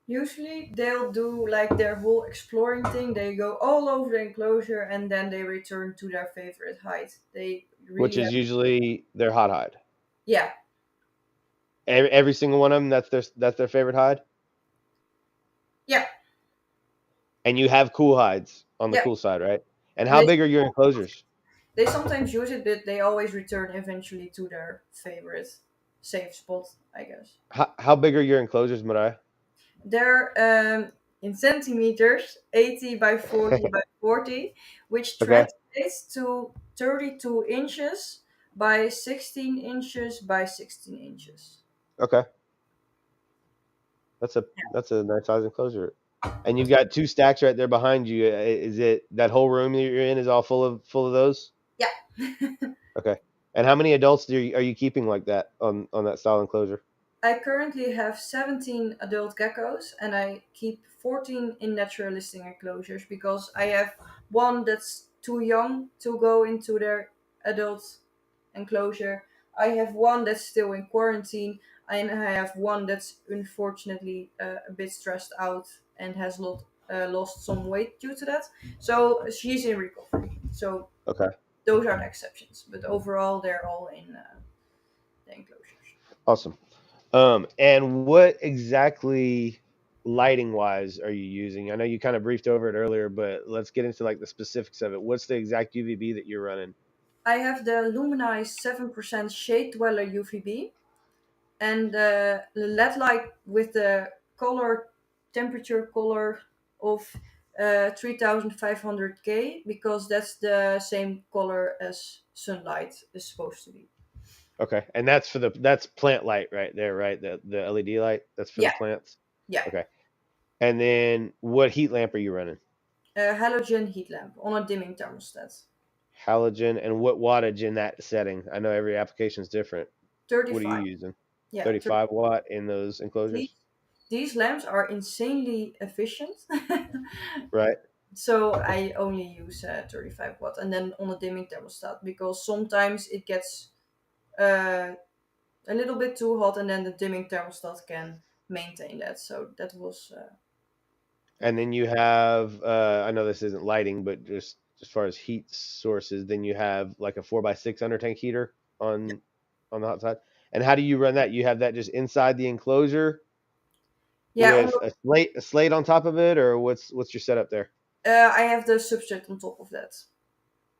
Usually they'll do like their whole exploring thing. They go all over the enclosure and then they return to their favorite height. They Which really is have. usually their hot hide. Yeah. Every single one of them, that's their favorite hide. Yeah. And you have cool hides on the Yeah. cool side, right? And how They big are your enclosures? they sometimes use it, but they always return eventually to their favorite safe spot, I guess. How big are your enclosures, Mariah? They're in centimeters, 80 by 40 by 40, which Okay, translates to 32 inches by 16 inches by 16 inches. okay, that's a nice size enclosure. And you've got two stacks right there behind you. Is it that whole room that you're in is all full of those? Yeah. Okay. And how many adults are you keeping like that on that style enclosure? I currently have 17 adult geckos and I keep 14 in naturalistic enclosures because I have one that's too young to go into their adult enclosure. I have one that's still in quarantine, and I have one that's unfortunately a bit stressed out and has lost some weight due to that. So she's in recovery. So Okay, those are the exceptions, but overall they're all in the enclosures. awesome. And what exactly lighting wise are you using? I know you kind of briefed over it earlier, but let's get into like the specifics of it. What's the exact UVB that you're running? I have the luminized 7% shade dweller UVB and the LED light with the color temperature color of 3500K because that's the same color as sunlight is supposed to be. Okay, and that's plant light right there, right? The LED light that's for the Yeah, plants. yeah. Okay, and then what heat lamp are you running? A halogen heat lamp on a dimming thermostat. Halogen, and what wattage in that setting? I know every application is different. What are you 35. using? Yeah, 35 watt in those these, enclosures, these lamps are insanely efficient. right? So I only use 35 watt, and then on a dimming thermostat, because sometimes it gets uh, a little bit too hot, and then the dimming thermostat can maintain that. So that was And then you have, I know this isn't lighting, but just as far as heat sources, then you have like a 4x6 under tank heater on the hot side. And how do you run that? You have that just inside the enclosure yeah. with a slate on top of it, or what's your setup there? I have the substrate on top of that.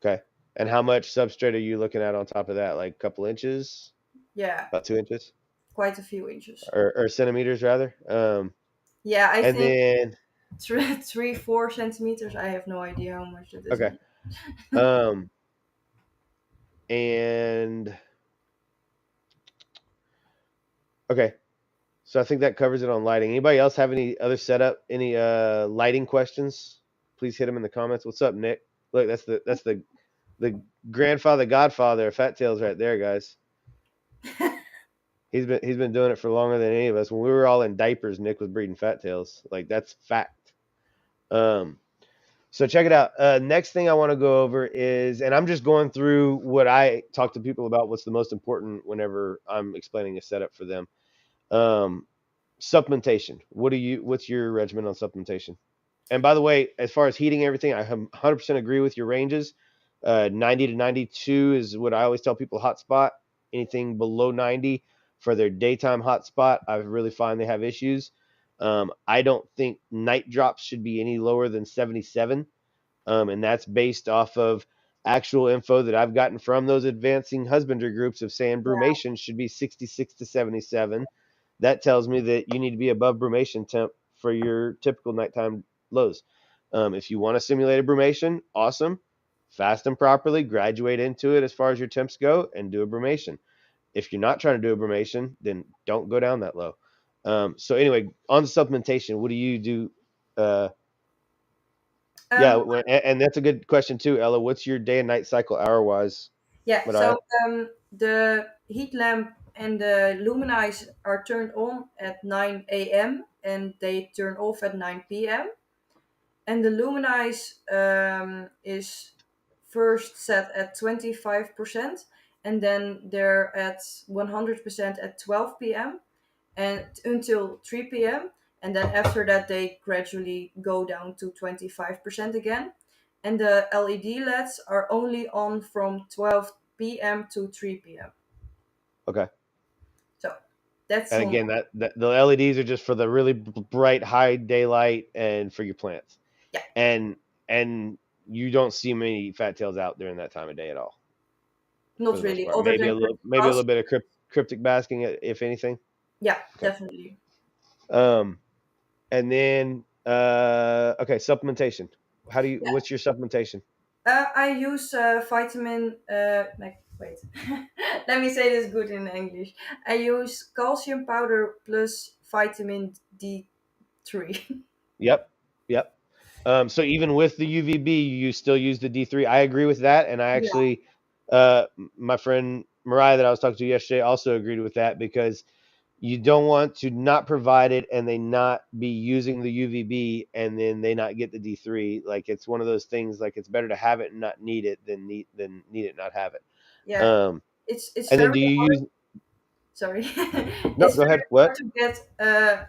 Okay. And how much substrate are you looking at on top of that? Like a couple inches, Yeah, about 2 inches, quite a few inches. or centimeters rather. Yeah, I And think then 3-4 centimeters. I have no idea how much that is. okay. Um, and okay. So I think that covers it on lighting. Anybody else have any other setup, any lighting questions? Please hit them in the comments. What's up, Nick? Look, that's the grandfather, godfather of Fat Tails right there, guys. He's been doing it for longer than any of us. When we were all in diapers, Nick was breeding fat tails. Like that's fact. Um, so check it out. Next thing I want to go over is, and I'm just going through what I talk to people about. What's the most important whenever I'm explaining a setup for them? Um, Supplementation. What's your regimen on supplementation? And by the way, as far as heating everything, I 100% agree with your ranges. 90 to 92 is what I always tell people hotspot. Anything below 90 for their daytime hotspot, I really find they have issues. I don't think night drops should be any lower than 77. And that's based off of actual info that I've gotten from those advancing husbandry groups of saying brumation should be 66 to 77. That tells me that you need to be above brumation temp for your typical nighttime lows. If you want to simulate a brumation, awesome. Fast them properly, graduate into it as far as your temps go, and do a brumation. If you're not trying to do a brumation, then don't go down that low. So anyway, on supplementation, what do you do? Uh, yeah, Um, and that's a good question too, Ella. What's your day and night cycle hour wise, yeah, Mariah? so the heat lamp and the luminize are turned on at 9 a.m. and they turn off at 9 p.m. And the luminize is first set at 25%, and then they're at 100% at 12 p.m. and until 3 p.m. And then after that, they gradually go down to 25% again. And the LED LEDs are only on from 12 p.m. to 3 p.m. Okay. So that's And on. again, that the LEDs are just for the really bright high daylight and for your plants. Yeah, And you don't see many fat tails out during that time of day at all, for not the most really, part. other Maybe than a little, maybe a Christmas. little bit of cryptic basking, if anything. Yeah, Okay. definitely. And then okay, supplementation. What's your supplementation? I use vitamin. Wait, let me say this good in English. I use calcium powder plus vitamin D3. Yep. Yep. So even with the UVB, you still use the D3. I agree with that, and I Yeah, actually, my friend Mariah that I was talking to yesterday also agreed with that because you don't want to not provide it and they not be using the UVB and then they not get the D3. Like it's one of those things. Like it's better to have it and not need it than need it and not have it. yeah. Um, It's and then very do you hard. use? Sorry, No, it's go very ahead. What? hard to get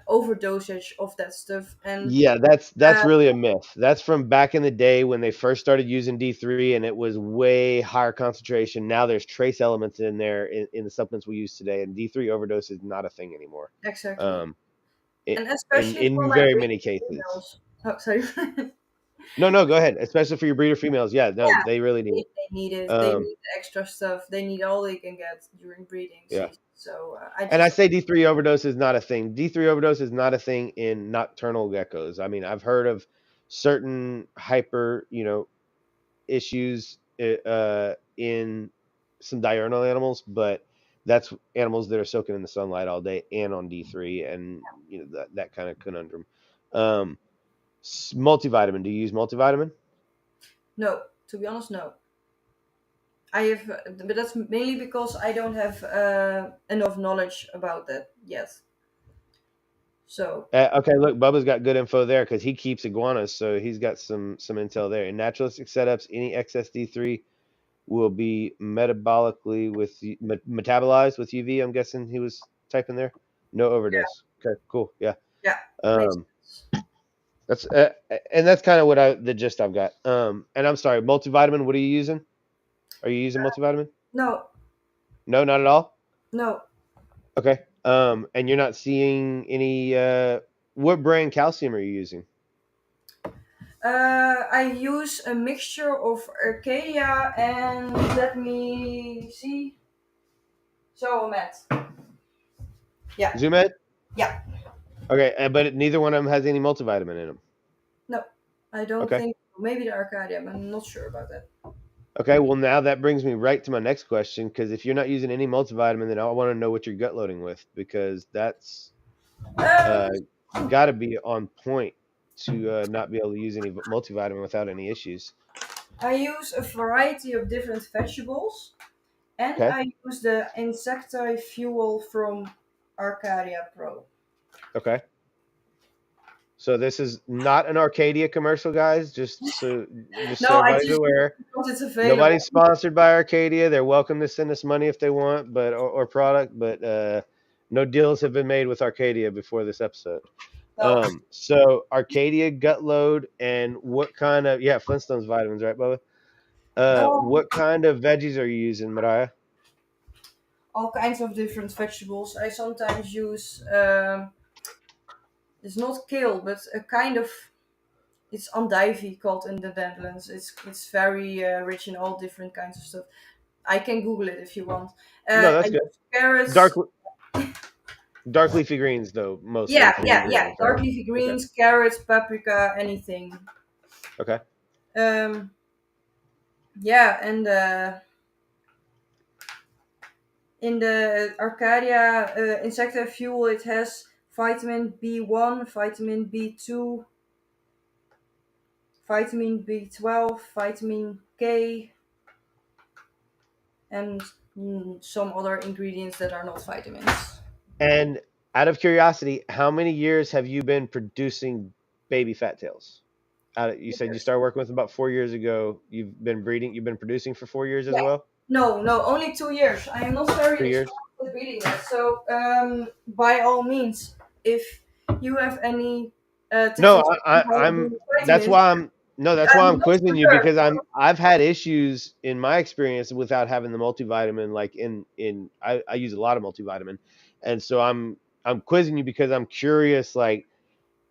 overdosage of that stuff, and Yeah, that's uh, really a myth. That's from back in the day when they first started using D3 and it was way higher concentration. Now there's trace elements in there in the supplements we use today, and D3 overdose is not a thing anymore. exactly, Um, it, and in especially for in my very breeding many cases. females. Oh, sorry. No, no, go ahead. Especially for your breeder females. Yeah, no, Yeah, they really need it. they need it. They Um, need the extra stuff. They need all they can get during breeding yeah. season. So I And I just say D3 overdose is not a thing. D3 overdose is not a thing in nocturnal geckos. I mean, I've heard of certain hyper, issues in some diurnal animals, but that's animals that are soaking in the sunlight all day and on D3, and that kind of conundrum. Um, Multivitamin. Do you use multivitamin? no. To be honest, no. I have, but that's mainly because I don't have enough knowledge about that yet. So Okay, look, Bubba's got good info there because he keeps iguanas, so he's got some intel there. In naturalistic setups, any excess D3 will be metabolized with UV. I'm guessing he was typing there. No overdose. Okay, cool. Yeah. yeah, makes Um, sense. that's and that's kind of what the gist I've got. And I'm sorry, multivitamin. What are you using? Are you using multivitamin? No, No, not at all. no. Okay. And you're not seeing any. What brand calcium are you using? I use a mixture of Arcadia and let me see. So Matt. Yeah, Zoomed. yeah. Okay, but neither one of them has any multivitamin in them. No, I don't Okay. think. Maybe the Arcadia, but I'm not sure about that. Okay. Well, now that brings me right to my next question because if you're not using any multivitamin, then I want to know what you're gut loading with because that's Um, uh, got to be on point to not be able to use any multivitamin without any issues. I use a variety of different vegetables, and Okay. I use the insecti fuel from Arcadia Pro. Okay. So this is not an Arcadia commercial, guys. Just so No, I everybody's just use it aware. because it's Nobody's available. sponsored by Arcadia. They're welcome to send us money if they want, or product, but no deals have been made with Arcadia before this episode. No, So Arcadia gut load and what kind of Flintstones vitamins, right, Bubba? um, What kind of veggies are you using, Mariah? all kinds of different vegetables. I sometimes use it's not kale, but a kind of it's andivie called in the Netherlands. It's very rich in all different kinds of stuff. I can Google it if you want. No, I that's good. use carrots. Dark dark leafy greens though, mostly Yeah, from what yeah, I'm yeah. hearing, Dark correct? leafy Okay. greens, carrots, paprika, anything. Okay. Um, yeah, and in the Arcadia insecta fuel, it has vitamin B1, vitamin B2, vitamin B12, vitamin K, and some other ingredients that are not vitamins. And out of curiosity, how many years have you been producing baby fat tails? You said you Years. started working with them about 4 years ago. You've been breeding. You've been producing for 4 years as Yeah. well. No, no, only 2 years. I am not very 2 years. experienced with reading that. So, by all means, if you have any tips No, and tricks on how to I'm. do That's vitamins, why I'm. No, that's why I'm not quizzing you prepared. because I've had issues in my experience without having the multivitamin. Like I use a lot of multivitamin, and so I'm quizzing you because I'm curious. Like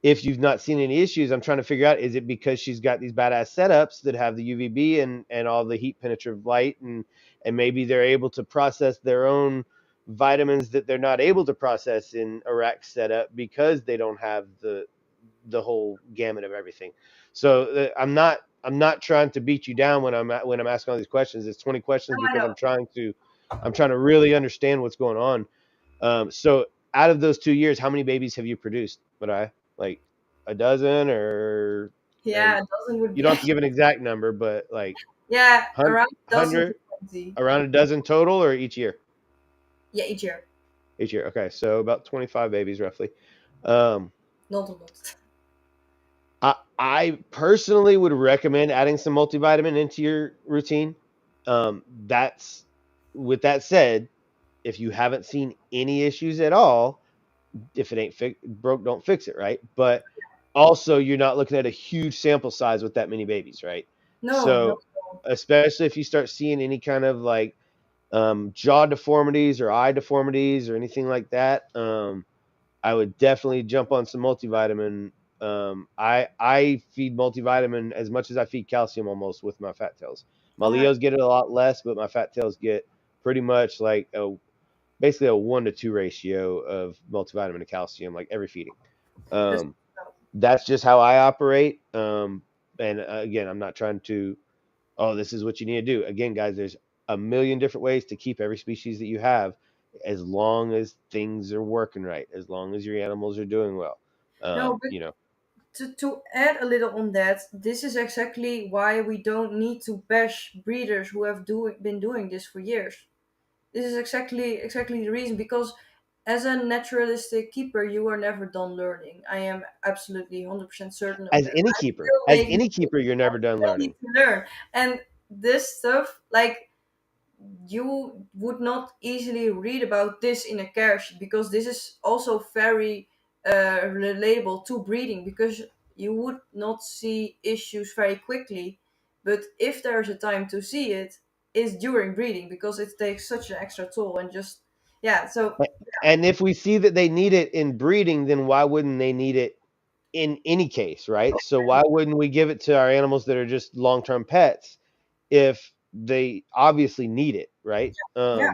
if you've not seen any issues, I'm trying to figure out is it because she's got these badass setups that have the UVB and all the heat penetrative light and maybe they're able to process their own vitamins that they're not able to process in a rack setup because they don't have the whole gamut of everything. So I'm not trying to beat you down when I'm asking all these questions. It's 20 questions I because know. I'm trying to really understand what's going on. So out of those 2 years, how many babies have you produced? But I like a dozen or Yeah, and a dozen would you be. don't have to give an exact number, but like Yeah, around a dozen to hundred 20. around a dozen total or each year? Yeah, each year. Each year. Okay, so about 25 babies roughly. Um, Not a lot. I personally would recommend adding some multivitamin into your routine. That's with that said, if you haven't seen any issues at all, if it ain't broke, don't fix it, right? But also, you're not looking at a huge sample size with that many babies, right? No, no. So, especially if you start seeing any kind of like jaw deformities or eye deformities or anything like that, I would definitely jump on some multivitamin. I feed multivitamin as much as I feed calcium almost with my fat tails. My All right. Leos get it a lot less, but my fat tails get pretty much like basically a 1-to-2 ratio of multivitamin to calcium, like every feeding. That's, Um, that's just how I operate. And again, I'm not trying to, oh, this is what you need to do. Again, guys, there's a million different ways to keep every species that you have as long as things are working right, as long as your animals are doing well. no, but to add a little on that, this is exactly why we don't need to bash breeders who have been doing this for years. This is exactly the reason because as a naturalistic keeper, you are never done learning. I am absolutely 100% certain of As that. any I keeper, still as make any keeper, mistakes. you're I never done still need learning. to learn. And this stuff, like, you would not easily read about this in a care sheet, because this is also very relatable to breeding, because you would not see issues very quickly. But if there's a time to see it, is during breeding, because it takes such an extra toll. And just, yeah, so And if we see that they need it in breeding, then why wouldn't they need it in any case, right? So why wouldn't we give it to our animals that are just long-term pets if they obviously need it, right? yeah.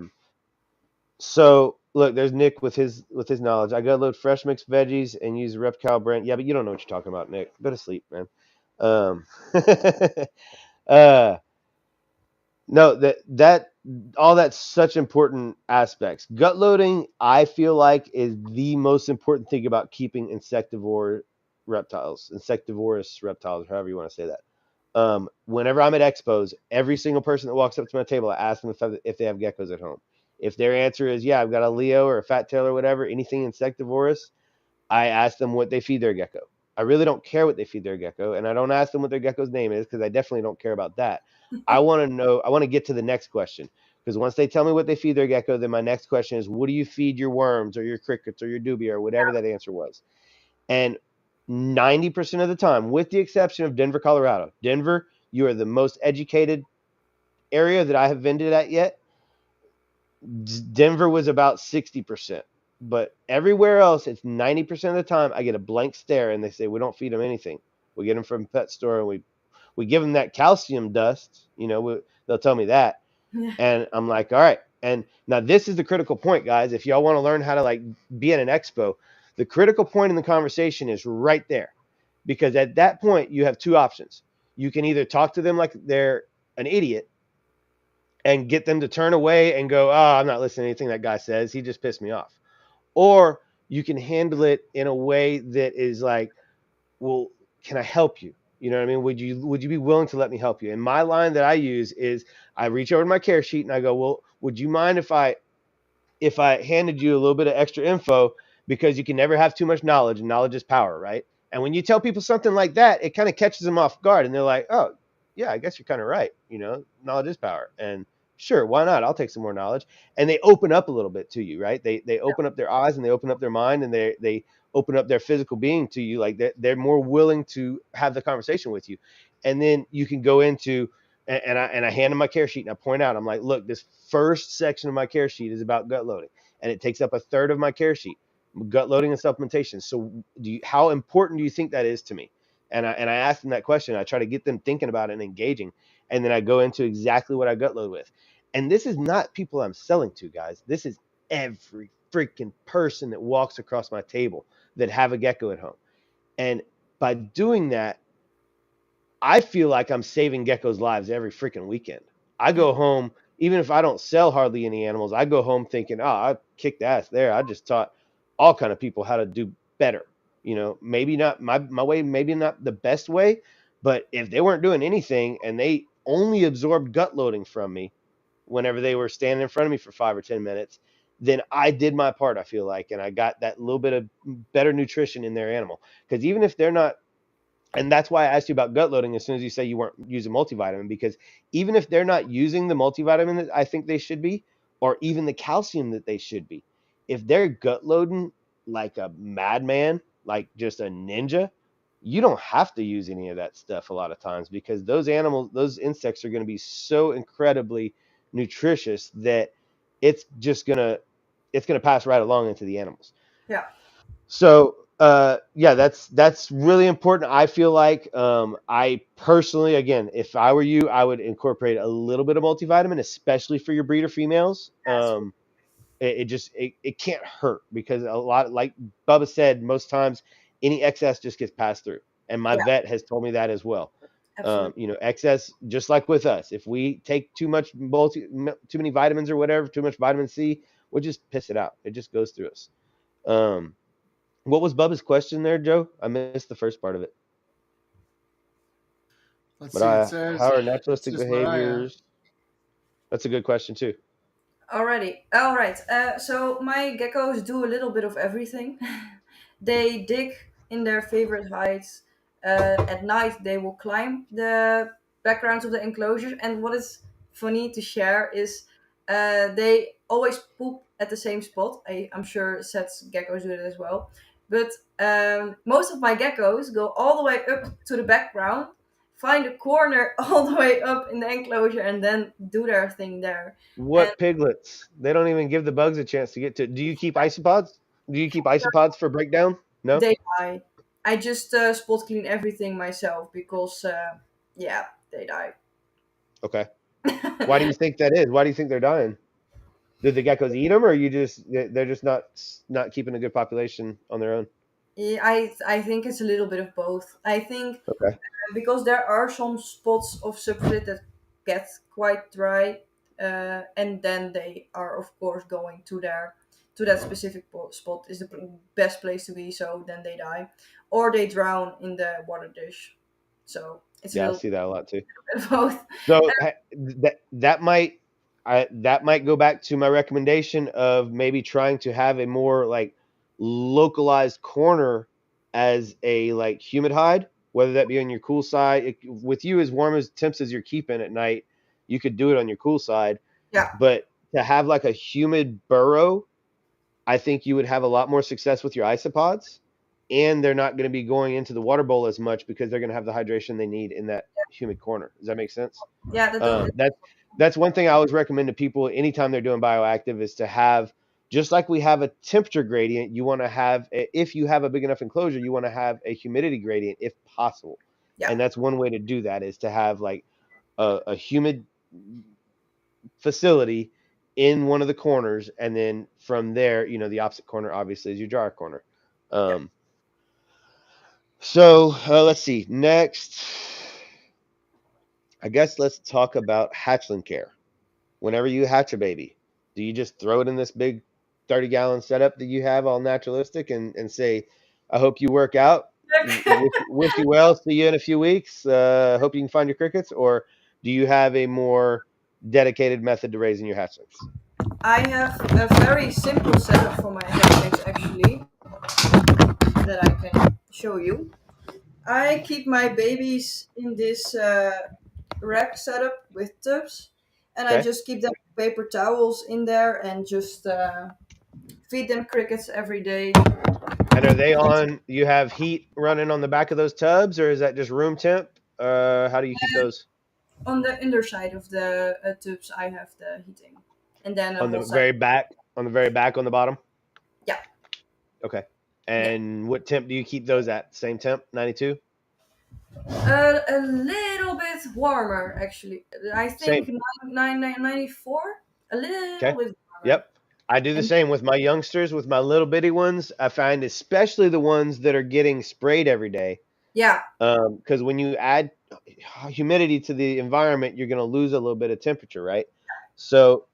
So look, there's Nick with his knowledge. I gotta load fresh mixed veggies and use Repcal brand. Yeah, but you don't know what you're talking about, Nick. Go to sleep, man. Um, uh, no, that all that's such important aspects. Gut loading, I feel like, is the most important thing about keeping insectivorous reptiles, however you want to say that. Whenever I'm at expos, every single person that walks up to my table, I ask them if they have geckos at home. If their answer is yeah, I've got a Leo or a fat tail or whatever, anything insectivorous, I ask them what they feed their gecko. I really don't care what they feed their gecko, and I don't ask them what their gecko's name is because I definitely don't care about that. I want to know. I want to get to the next question because once they tell me what they feed their gecko, then my next question is, what do you feed your worms or your crickets or your dubia or whatever that answer was? And 90% of the time, with the exception of Denver, Colorado, Denver, you are the most educated area that I have vended at yet. Denver was about 60%. But everywhere else, it's 90% of the time I get a blank stare and they say, we don't feed them anything. We get them from a pet store and we give them that calcium dust. They'll tell me that. Yeah. And I'm like, all right. And now this is the critical point, guys. If y'all want to learn how to like be at an expo, the critical point in the conversation is right there. Because at that point, you have two options. You can either talk to them like they're an idiot and get them to turn away and go, oh, I'm not listening to anything that guy says. He just pissed me off. Or you can handle it in a way that is like, well, can I help you? You know what I mean? Would you be willing to let me help you? And my line that I use is I reach over to my care sheet and I go, well, would you mind if I handed you a little bit of extra info, because you can never have too much knowledge, and knowledge is power, right? And when you tell people something like that, it kind of catches them off guard and they're like, oh, yeah, I guess you're kind of right. Knowledge is power. And sure, why not? I'll take some more knowledge. And they open up a little bit to you, right? They open up their eyes and they open up their mind and they open up their physical being to you. Like they're more willing to have the conversation with you. And then you can go into and I hand them my care sheet and I point out, I'm like, look, this first section of my care sheet is about gut loading, and it takes up a third of my care sheet, gut loading and supplementation. So, how important do you think that is to me? And I ask them that question. I try to get them thinking about it and engaging, and then I go into exactly what I gut load with. And this is not people I'm selling to, guys. This is every freaking person that walks across my table that have a gecko at home. And by doing that, I feel like I'm saving geckos' lives every freaking weekend. I Yeah. go home, even if I don't sell hardly any animals, I go home thinking, oh, I kicked ass there. I just taught all kind of people how to do better. Maybe not my way, maybe not the best way, but if they weren't doing anything and they only absorbed gut loading from me whenever they were standing in front of me for 5 or 10 minutes, then I did my part, I feel like, and I got that little bit of better nutrition in their animal. Because even if they're not, and that's why I asked you about gut loading as soon as you say you weren't using multivitamin, because even if they're not using the multivitamin that I think they should be, or even the calcium that they should be, if they're gut loading like a madman, like just a ninja, you don't have to use any of that stuff a lot of times, because those insects are going to be so incredibly nutritious that it's just going to it's going to pass right along into the animals. Yeah. So yeah, that's really important. I feel like I personally, again, if I were you, I would incorporate a little bit of multivitamin, especially for your breeder females. It can't hurt, because a lot, like Bubba said, most times any excess just gets passed through, and my Yeah. vet has told me that as well. Absolutely. Excess, just like with us, if we take too many vitamins or whatever, too much vitamin C, we'll just piss it out. It just goes through us. Um, what was Bubba's question there, Joe? I missed the first part of it. Let's But see. It how says are this naturalistic is Mariah. behaviors? That's a good question too. Alrighty. All right. So my geckos do a little bit of everything. They dig in their favorite heights. At night, they will climb the backgrounds of the enclosures. And what is funny to share is they always poop at the same spot. I'm sure Seth's geckos do it as well. But most of my geckos go all the way up to the background, find a corner all the way up in the enclosure, and then do their thing there. And What piglets? They don't even give the bugs a chance to get to. Do you keep isopods? Do you keep isopods for breakdown? No. they die. I just spot clean everything myself because, yeah, they die. Okay. Why do you think that is? Why do you think they're dying? Did the geckos eat them, or you just they're just not keeping a good population on their own? Yeah, I think it's a little bit of both. I think Okay. because there are some spots of substrate that get quite dry, and then they are of course going to that specific spot is the best place to be. So then they die, or they drown in the water dish. So it's a Yeah, I little see that a lot too. bit of both. So that might go back to my recommendation of maybe trying to have a more like localized corner as a like humid hide, whether that be on your cool side. With you as warm as temps as you're keeping at night, you could do it on your cool side, Yeah, but to have like a humid burrow, I think you would have a lot more success with your isopods, and they're not going to be going into the water bowl as much because they're going to have the hydration they need in that humid corner. Does that make sense? yeah, that does. That's one thing I always recommend to people anytime they're doing bioactive is to have, just like we have a temperature gradient, you want to have, if you have a big enough enclosure, you want to have a humidity gradient if possible. Yeah, And that's one way to do that is to have like a humid facility in one of the corners, and then from there, the opposite corner obviously is your dryer corner. yeah. Um, so let's see. Next, I guess let's talk about hatchling care. Whenever you hatch a baby, do you just throw it in this big 30-gallon setup that you have all naturalistic and say, I hope you work out, wish you well, see you in a few weeks, hope you can find your crickets? Or do you have a more dedicated method to raising your hatchlings? I have a very simple setup for my hatchlings actually that I can show you. I keep my babies in this rack setup with tubs, and I Okay. just keep them paper towels in there and just feed them crickets every day. And are they on, you have heat running on the back of those tubs, or is that just room temp? How do you keep those? On the underside of the tubs, I have the heating, and then a On the whole side. very back, on the bottom? Yeah, Okay. yeah. And what temp do you keep those at? Same temp, 92? A little bit warmer, actually. I think Same. 94. A Okay. little bit warmer. Yep. I do the And same with my youngsters, with my little bitty ones. I find especially the ones that are getting sprayed every day. yeah, Because when you add humidity to the environment, you're going to lose a little bit of temperature, right? So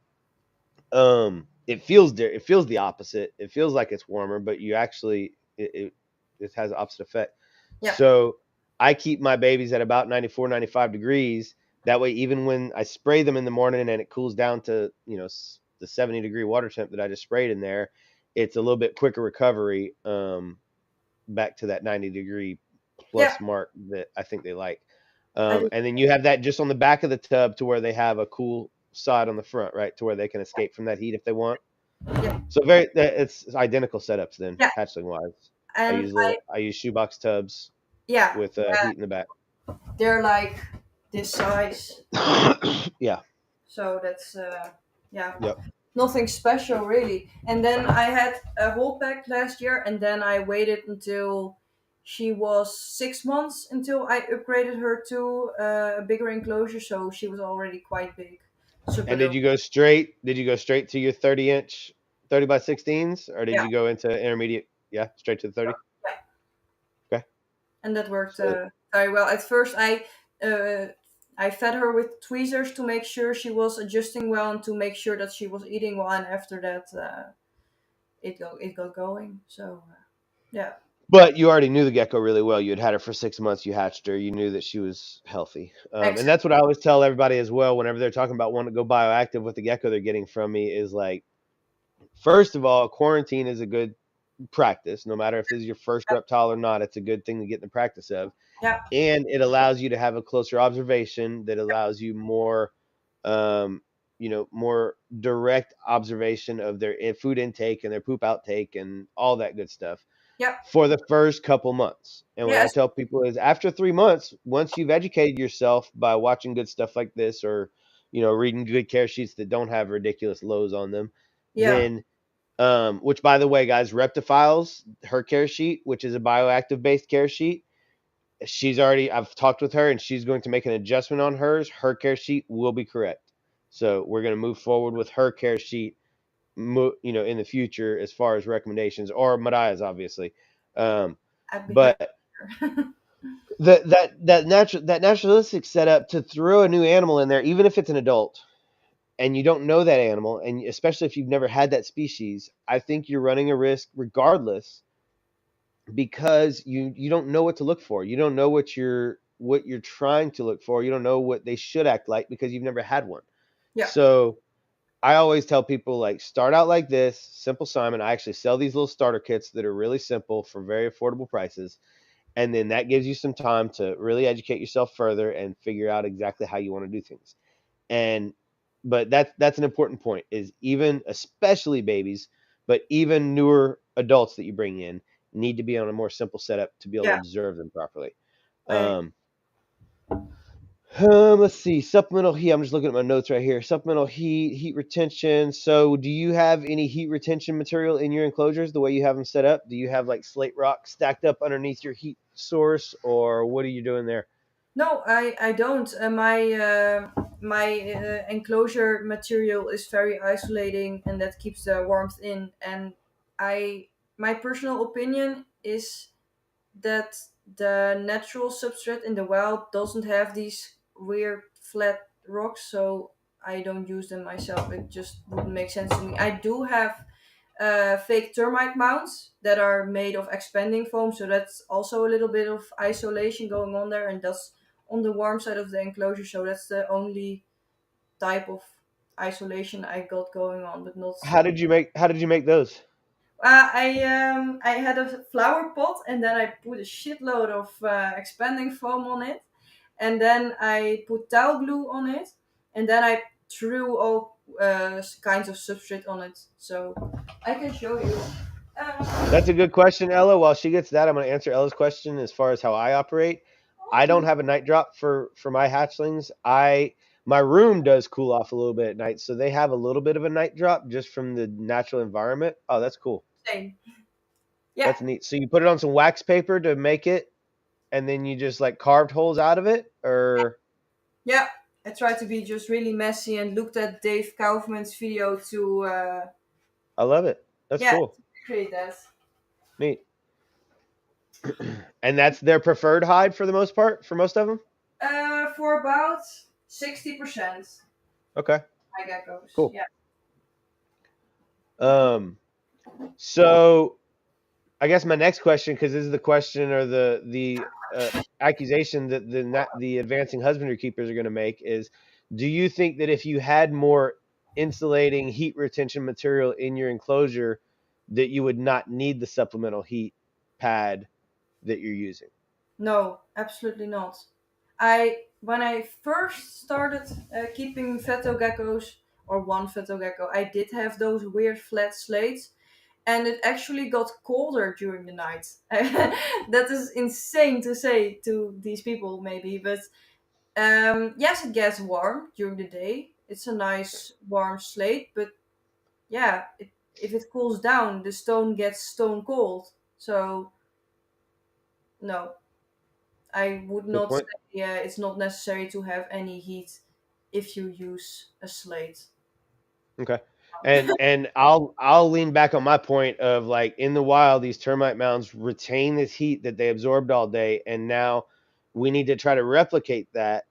it feels the opposite. It feels like it's warmer, but you actually it has the opposite effect. yeah, So I keep my babies at about 94, 95 degrees. That way, even when I spray them in the morning and it cools down to the 70-degree water temp that I just sprayed in there, it's a little bit quicker recovery, back to that 90-degree yeah. plus mark that I think they like. I do. And then you have that just on the back of the tub to where they have a cool side on the front, right, to where they can escape from that heat if they want. Yeah, So it's identical setups then, yeah. hatchling wise. And I use shoebox tubs yeah, with yeah, heat in the back. they're like this size. Yeah. So that's yeah, Yep. nothing special really. And then I had a whole pack last year, and then I waited until she was 6 months until I upgraded her to a bigger enclosure. So she was already quite big, super And did little. you go straight? Did you go straight to your 30-inch 30 by 16s, or did Yeah, you go into intermediate? Yeah, straight to the 30. yeah, Okay. and that worked So very well. At first, uh, I fed her with tweezers to make sure she was adjusting well and to make sure that she was eating well. And after that, it got going. So yeah. But you already knew the gecko really well. You had her for 6 months. You hatched her. You knew that she was healthy. And Excellent. that's what I always tell everybody as well. Whenever they're talking about wanting to go bioactive, what the gecko they're getting from me is like, first of all, quarantine is a good practice. No matter if this is your first Yep. reptile or not, it's a good thing to get in the practice of. Yeah. And it allows you to have a closer observation that allows you more, um, more direct observation of their food intake and their poop outtake and all that good stuff Yeah. for the first couple months. And what I Yes. tell people is after 3 months, once you've educated yourself by watching good stuff like this or, reading good care sheets that don't have ridiculous lows on them, Yeah. then, which by the way, guys, Reptifiles, her care sheet, which is a bioactive based care sheet, I've talked with her and she's going to make an adjustment on hers. Her care sheet will be correct. So we're going to move forward with her care sheet, in the future as far as recommendations or Mariah's, obviously. Um, I'd be happy. but that naturalistic setup to throw a new animal in there, even if it's an adult, and you don't know that animal, and especially if you've never had that species, I think you're running a risk regardless because you don't know what to look for. You don't know what you're trying to look for. You don't know what they should act like because you've never had one. Yeah. So I always tell people like start out like this, simple Simon. I actually sell these little starter kits that are really simple for very affordable prices. And then that gives you some time to really educate yourself further and figure out exactly how you want to do things. And but that's an important point is even especially babies, but even newer adults that you bring in need to be on a more simple setup to be able to Yeah. observe them properly. I Um, let's see. Supplemental heat. I'm just looking at my notes right here. Supplemental heat retention. So, do you have any heat retention material in your enclosures the way you have them set up? Do you have like slate rock stacked up underneath your heat source, or what are you doing there? No, I don't. My enclosure material is very isolating, and that keeps the warmth in. And I my personal opinion is that the natural substrate in the wild doesn't have these weird flat rocks, so I don't use them myself. It just wouldn't make sense to me. I do have fake termite mounts that are made of expanding foam, so that's also a little bit of isolation going on there, and that's on the warm side of the enclosure. So that's the only type of isolation I got going on, but not. How did you make those? I had a flower pot and then I put a shitload of expanding foam on it, and then I put towel glue on it, and then I threw all kinds of substrate on it. So I can show you. That's a good question, Ella. While she gets that, I'm going to answer Ella's question as far as how I operate. I don't Okay. have a night drop for my hatchlings. My room does cool off a little bit at night, so they have a little bit of a night drop just from the natural environment. Oh, that's cool. Same. Yeah. That's neat. So you put it on some wax paper to make it, and then you just like carved holes out of it, or Yeah. I tried to be just really messy and looked at Dave Kaufman's video to I love it. That's yeah, cool. to create that. Neat. And that's their preferred hide for the most part for most of them. For about 60%, Okay, my geckos. cool. Yeah. Um, so I guess my next question, because this is the question or the accusation that the advancing husbandry keepers are going to make is, do you think that if you had more insulating heat retention material in your enclosure, that you would not need the supplemental heat pad that you're using? No, absolutely not. I when I first started keeping veto geckos or one veto gecko, I did have those weird flat slates, and it actually got colder during the night. That is insane to say to these people, maybe, but yes, it gets warm during the day. It's a nice warm slate, but yeah, if it cools down, the stone gets stone cold. So no, I would Good not say point. it's not necessary to have any heat if you use a slate. Okay. And I'll lean back on my point of like in the wild, these termite mounds retain this heat that they absorbed all day, and now we need to try to replicate that.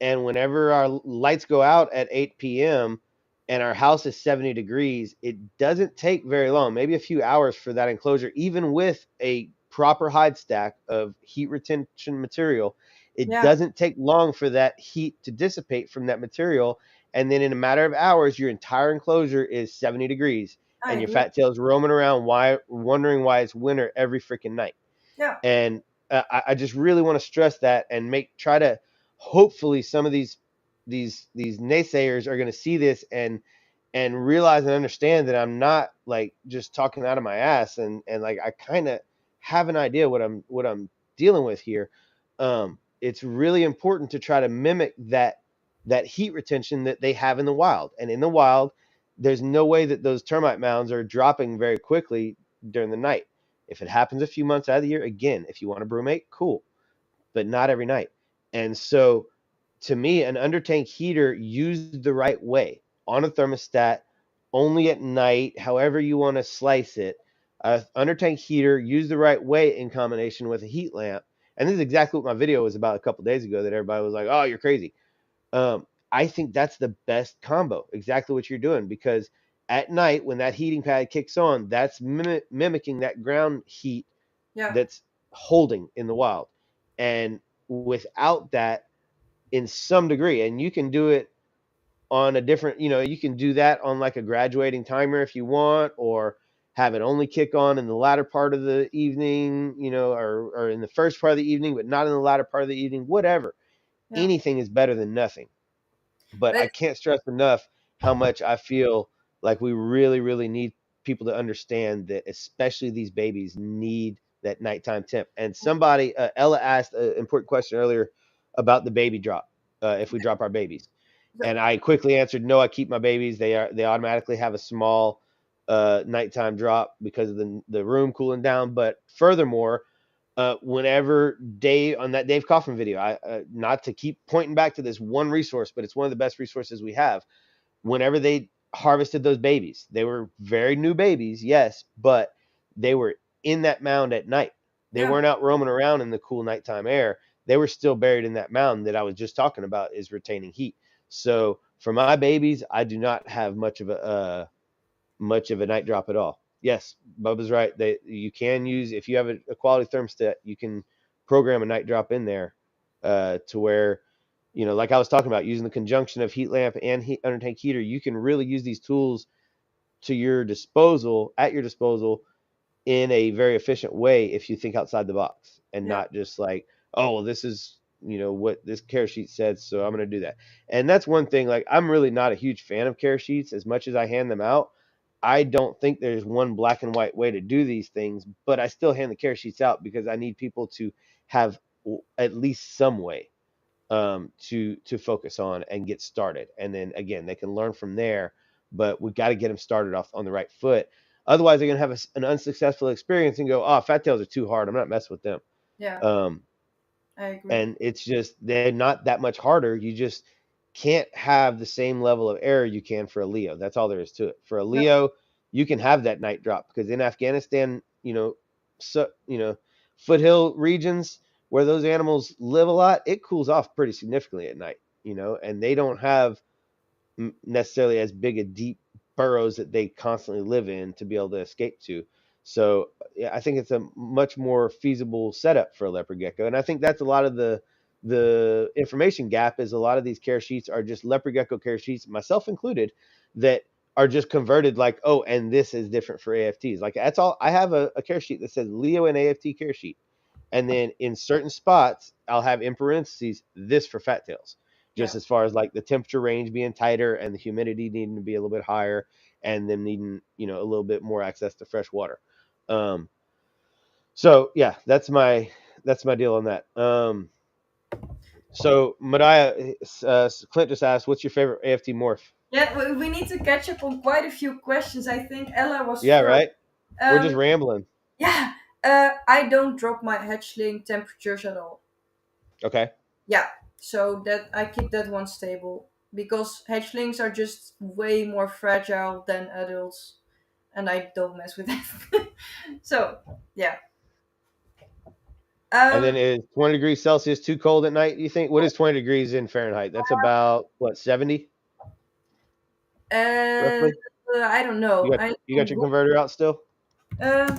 And whenever our lights go out at 8 p.m. and our house is 70 degrees, it doesn't take very long, maybe a few hours for that enclosure, even with a proper hide stack of heat retention material, it Yeah, doesn't take long for that heat to dissipate from that material. And then in a matter of hours, your entire enclosure is 70 degrees I and your agree. fat tail's roaming around, wondering why it's winter every freaking night. Yeah, And I just really want to stress that and try to, hopefully some of these naysayers are going to see this and realize and understand that I'm not like just talking out of my ass, and like I kind of have an idea what I'm dealing with here. It's really important to try to mimic that heat retention that they have in the wild. And in the wild, there's no way that those termite mounds are dropping very quickly during the night. If it happens a few months out of the year, again, if you want to brumate, cool, but not every night. And so to me, an under tank heater used the right way on a thermostat, only at night, however you want to slice it, a under tank heater used the right way in combination with a heat lamp. And this is exactly what my video was about a couple of days ago that everybody was like, oh, you're crazy. I think that's the best combo, exactly what you're doing, because at night when that heating pad kicks on, that's mimicking that ground heat yeah, that's holding in the wild. And without that, in some degree, and you can do it on a different, you can do that on like a graduating timer if you want, or have it only kick on in the latter part of the evening, or in the first part of the evening, but not in the latter part of the evening, whatever. yeah. Anything is better than nothing. But I But can't stress enough how much I feel like we really, really need people to understand that, especially these babies, need that nighttime temp. And somebody, Ella asked an important question earlier about the baby drop, if we drop our babies. so, And I quickly answered, no, I keep my babies. They automatically have a small nighttime drop because of the room cooling down. But furthermore, whenever Dave on that Dave Kaufman video, I not to keep pointing back to this one resource, but it's one of the best resources we have. Whenever they harvested those babies, they were very new babies, yes, but they were in that mound at night. They yeah, weren't out roaming around in the cool nighttime air. They were still buried in that mound that I was just talking about is retaining heat. So for my babies, I do not have much of a night drop at all. Yes, Bubba's right. You can use, if you have a quality thermostat, you can program a night drop in there, to where, like I was talking about, using the conjunction of heat lamp and under tank heater, you can really use these tools at your disposal in a very efficient way if you think outside the box and yeah, not just like, oh, well, this is, what this care sheet said, so I'm going to do that. And that's one thing, like, I'm really not a huge fan of care sheets as much as I hand them out. I don't think there's one black and white way to do these things, but I still hand the care sheets out because I need people to have at least some way, to focus on and get started. And then again, they can learn from there, but we got to get them started off on the right foot. Otherwise, they're gonna have an unsuccessful experience and go, "Oh, fat tails are too hard. I'm not messing with them." yeah. Um, I agree. and it's just they're not that much harder. You just can't have the same level of error you can for a Leo. That's all there is to it. For a No, Leo, you can have that night drop because in Afghanistan, foothill regions where those animals live a lot, it cools off pretty significantly at night. And they don't have necessarily as big a deep burrows that they constantly live in to be able to escape to. So yeah, I think it's a much more feasible setup for a leopard gecko, and I think that's a lot of the information gap. Is a lot of these care sheets are just leopard gecko care sheets, myself included, that are just converted like, oh, and this is different for AFTs. Like that's all. I have a care sheet that says Leo and AFT care sheet, and then in certain spots I'll have in parentheses this for fat tails, just yeah, as far as like the temperature range being tighter and the humidity needing to be a little bit higher and them needing a little bit more access to fresh water. um so yeah, that's my deal on that. So Mariah, Clint just asked, what's your favorite AFT morph? yeah. We need to catch up on quite a few questions. I think Ella was Yeah, first. right, we're just Um, rambling. yeah. I don't drop my hatchling temperatures at all. Okay. Yeah, so that I keep that one stable because hatchlings are just way more fragile than adults, and I don't mess with that. So yeah. And Um. then is 20 degrees Celsius too cold at night, you think? What is 20 degrees in Fahrenheit? That's about what, 70 Uh, roughly? I don't You know. got I you can got your converter out still? uh,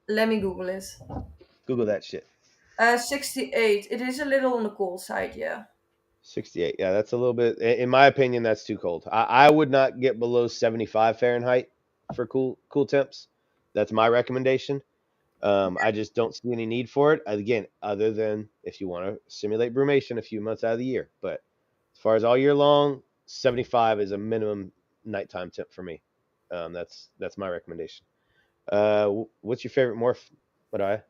Let me Google it. Google that shit. 68. It is a little on the cold side, yeah. 68. Yeah, that's a little bit. In my opinion, that's too cold. I would not get below 75 Fahrenheit for cool temps. That's my recommendation. I just don't see any need for it. Again, other than if you want to simulate brumation a few months out of the year. But as far as all year long, 75 is a minimum nighttime temp for me. That's my recommendation. What's your favorite morph? What I?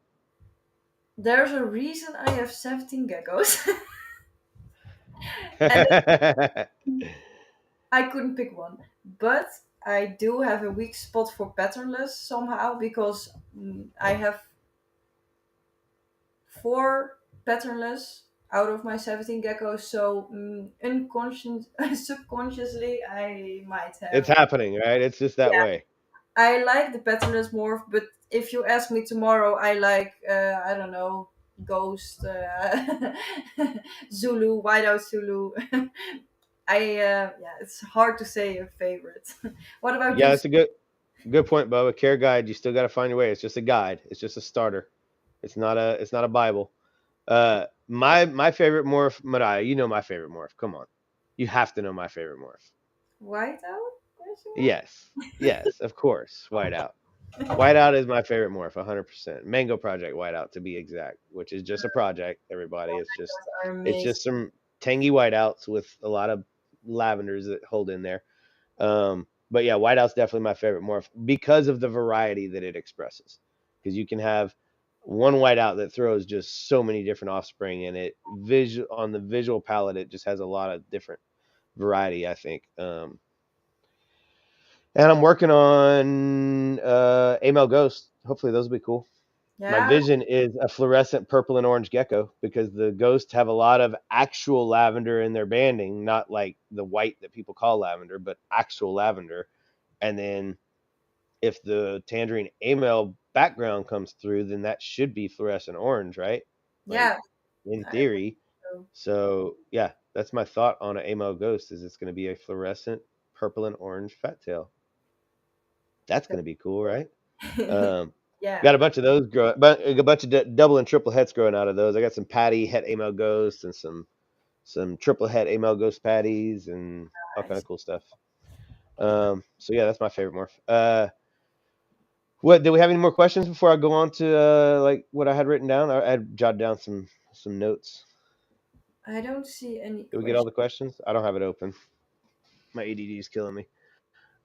There's a reason I have 17 geckos. And I couldn't pick one. But I do have a weak spot for patternless somehow because I have 4 patternless out of my 17 geckos. So unconscious, subconsciously, I might It's have. happening, right? It's just that Yeah, way. I like the patternless morph, but if you ask me tomorrow, I like I don't know, ghost, Zulu, whiteout Zulu. Yeah, it's hard to say a favorite. What about Yeah, you? that's a good point, Bubba. Care guide, you still got to find your way. It's just a guide. It's just a starter. It's not a Bible. My favorite morph, Mariah. You know my favorite morph. Come on, you have to know my favorite morph. Whiteout? Question Yes, yes, of course. Whiteout. Whiteout is my favorite morph, 100%. Mango Project Whiteout to be exact, which is just a project. Everybody, are it's amazing. just some tangy whiteouts with a lot of lavenders that hold in there. But yeah, whiteout's definitely my favorite morph because of the variety that it expresses. Because you can have one whiteout that throws just so many different offspring, and it visual on the visual palette, it just has a lot of different variety. I think. And I'm working on AML Ghost. Hopefully, those will be cool. My Yeah, vision is a fluorescent purple and orange gecko because the ghosts have a lot of actual lavender in their banding, not like the white that people call lavender, but actual lavender. And then if the tangerine amel background comes through, then that should be fluorescent orange, right? Like yeah. in I theory. know. So yeah, that's my thought on an amel ghost is it's going to be a fluorescent purple and orange fat tail. That's going to be cool, right? Um, Yeah, got a bunch of those growing, but a bunch of double and triple heads growing out of those. I got some patty het amel ghosts and some triple het amel ghost patties and all kind nice. of cool stuff. So yeah, that's my favorite morph. What do we have any more questions before I go on to like what I had written down? I had jotted down some notes. I don't see any Did we get all question. the questions? I don't have it open. My ADD is killing me.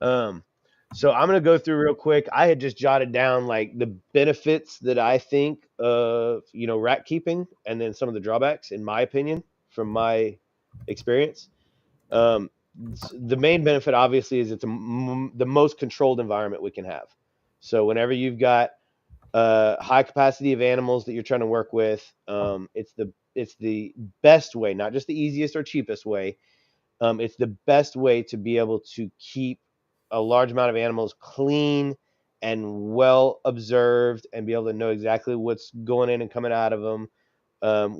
Um, so I'm gonna go through real quick. I had just jotted down like the benefits that I think of rat keeping, and then some of the drawbacks, in my opinion, from my experience. Um, the main benefit, obviously, is it's the most controlled environment we can have. So whenever you've got high capacity of animals that you're trying to work with, it's the best way, not just the easiest or cheapest way. It's the best way to be able to keep a large amount of animals clean and well observed and be able to know exactly what's going in and coming out of them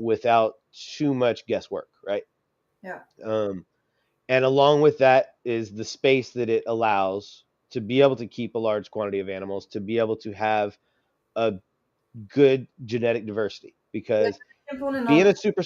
without too much guesswork, right? Yeah, Um, and along with that is the space that it allows to be able to keep a large quantity of animals, to be able to have a good genetic diversity. yeah. Because Jump on being another. a super,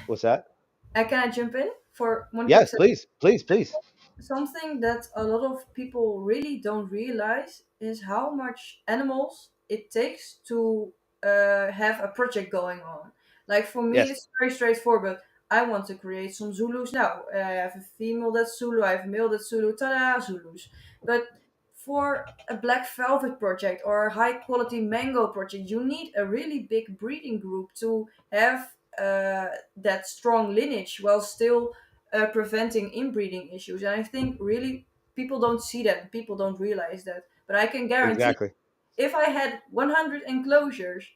what's that? Can I jump in for one quick Yes, second? please, please, please. Something that a lot of people really don't realize is how much animals it takes to have a project going on. Like for me, Yes, it's very straightforward. I want to create some Zulus now. I have a female that's Zulu, I have a male that's Zulu. Tada, Zulus. But for a black velvet project or a high quality mango project, you need a really big breeding group to have that strong lineage while still preventing inbreeding issues. And I think really people don't see that, people don't realize that. But I can guarantee exactly. if I had 100 enclosures,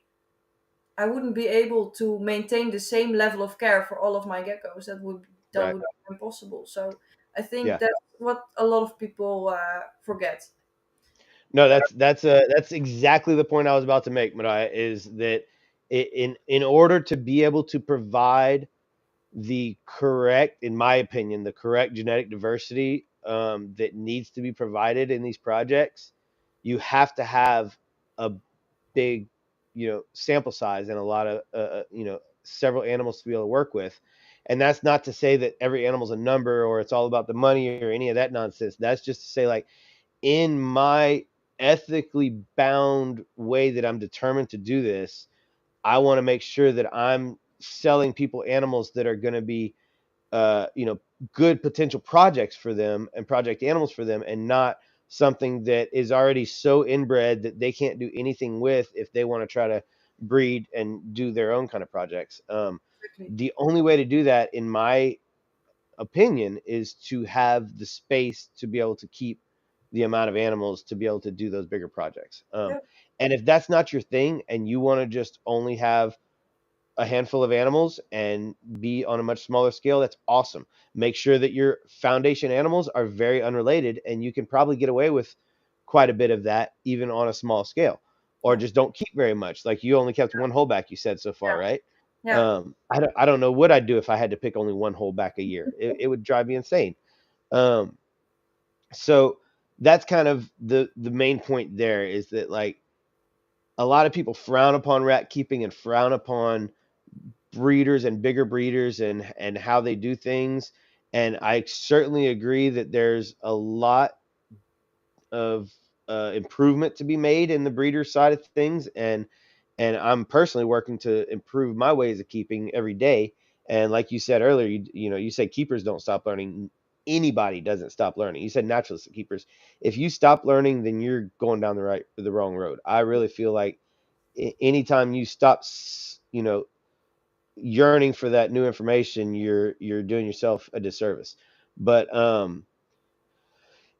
I wouldn't be able to maintain the same level of care for all of my geckos. That Right. would be impossible. So I think Yeah. that's what a lot of people forget. No, that's exactly the point I was about to make, Mariah, is that in order to be able to provide the correct, in my opinion, the correct genetic diversity that needs to be provided in these projects, you have to have a big, sample size and a lot of, several animals to be able to work with. And that's not to say that every animal's a number or it's all about the money or any of that nonsense. That's just to say, like, in my ethically bound way that I'm determined to do this, I want to make sure that I'm selling people animals that are going to be, uh, you know, good potential projects for them and project animals for them, and not something that is already so inbred that they can't do anything with if they want to try to breed and do their own kind of projects. Exactly. The only way to do that, in my opinion, is to have the space to be able to keep the amount of animals to be able to do those bigger projects. Yeah. And if that's not your thing and you want to just only have a handful of animals and be on a much smaller scale, that's awesome. Make sure that your foundation animals are very unrelated, and you can probably get away with quite a bit of that even on a small scale. Or Yeah. just don't keep very much. Like, you only kept one holeback, you said, so far, right? Yeah. I don't know what I'd do if I had to pick only one holeback a year. It would drive me insane. Um, so that's kind of the main point there, is that, like, a lot of people frown upon rat keeping and frown upon breeders and bigger breeders and how they do things. And I certainly agree that there's a lot of improvement to be made in the breeder side of things, and I'm personally working to improve my ways of keeping every day. And like you said earlier, you say keepers don't stop learning. Anybody doesn't stop learning. You said naturalistic keepers. If you stop learning, then you're going down the wrong road. I really feel like anytime you stop, yearning for that new information, you're doing yourself a disservice. But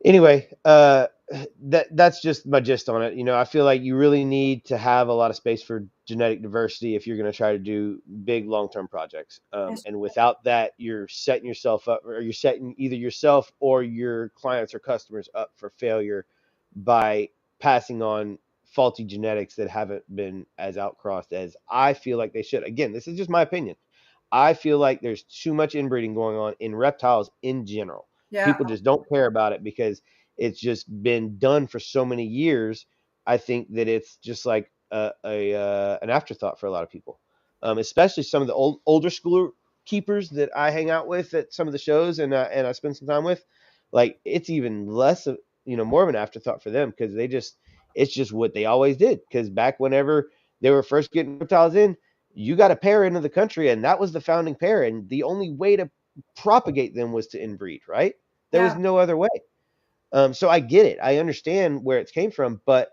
anyway, that's just my gist on it. I feel like you really need to have a lot of space for genetic diversity if you're going to try to do big long-term projects. Yes. And without that, you're setting yourself up, or you're setting either yourself or your clients or customers up for failure by passing on faulty genetics that haven't been as outcrossed as I feel like they should. Again, this is just my opinion. I feel like there's too much inbreeding going on in reptiles in general. Yeah. People just don't care about it because it's just been done for so many years. I think that it's just like an afterthought for a lot of people, especially some of the older school keepers that I hang out with at some of the shows, and I spend some time with. Like, it's even less of, more of an afterthought for them, because it's just what they always did. Because back whenever they were first getting reptiles in, you got a pair into the country, and that was the founding pair, and the only way to propagate them was to inbreed, right? There was Yeah. no other way. So I get it. I understand where it came from, but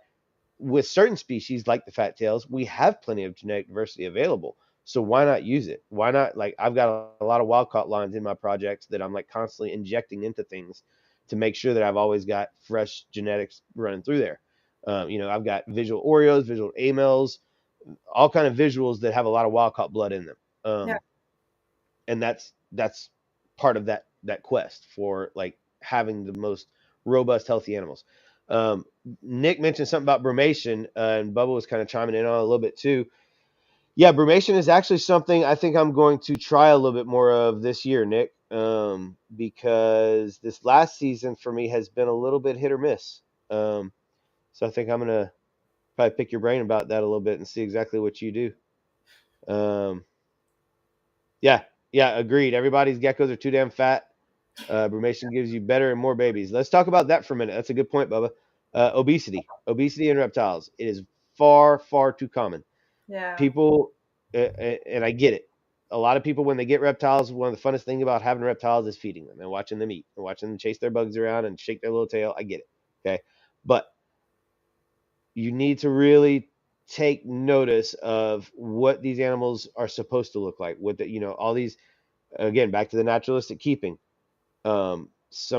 with certain species like the fat tails, we have plenty of genetic diversity available. So why not use it? Why not? Like, I've got a lot of wild caught lines in my projects that I'm like constantly injecting into things to make sure that I've always got fresh genetics running through there. I've got visual Oreos, visual amels, all kind of visuals that have a lot of wild caught blood in them. Yeah. And that's part of that quest for, like, having the most robust, healthy animals. Nick mentioned something about brumation, and Bubba was kind of chiming in on it a little bit too. Yeah, brumation is actually something I think I'm going to try a little bit more of this year, Nick, because this last season for me has been a little bit hit or miss. So I think I'm gonna probably pick your brain about that a little bit and see exactly what you do. Um, yeah, yeah, agreed. Everybody's geckos are too damn fat. Brumation gives you better and more babies. Let's talk about that for a minute. That's a good point, Bubba. Obesity in reptiles. It is far, far too common. Yeah. People, and I get it. A lot of people, when they get reptiles, one of the funnest things about having reptiles is feeding them and watching them eat and watching them chase their bugs around and shake their little tail. I get it. Okay. But you need to really take notice of what these animals are supposed to look like. With all these, again, back to the naturalistic keeping. Some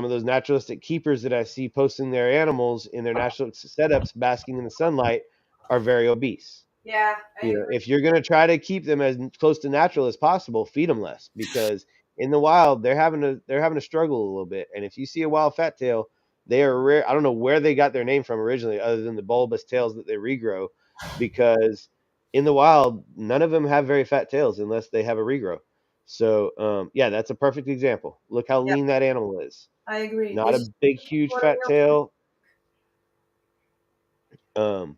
of those naturalistic keepers that I see posting their animals in their natural setups basking in the sunlight are very obese. Yeah. I agree. If you're going to try to keep them as close to natural as possible, feed them less, because in the wild they're having to struggle a little bit. And if you see a wild fat tail, they are rare. I don't know where they got their name from originally, other than the bulbous tails that they regrow, because in the wild none of them have very fat tails unless they have a regrow. So yeah, that's a perfect example. Look how Yeah. lean that animal is. I agree. Not This a is big, huge what I fat know. tail. Um,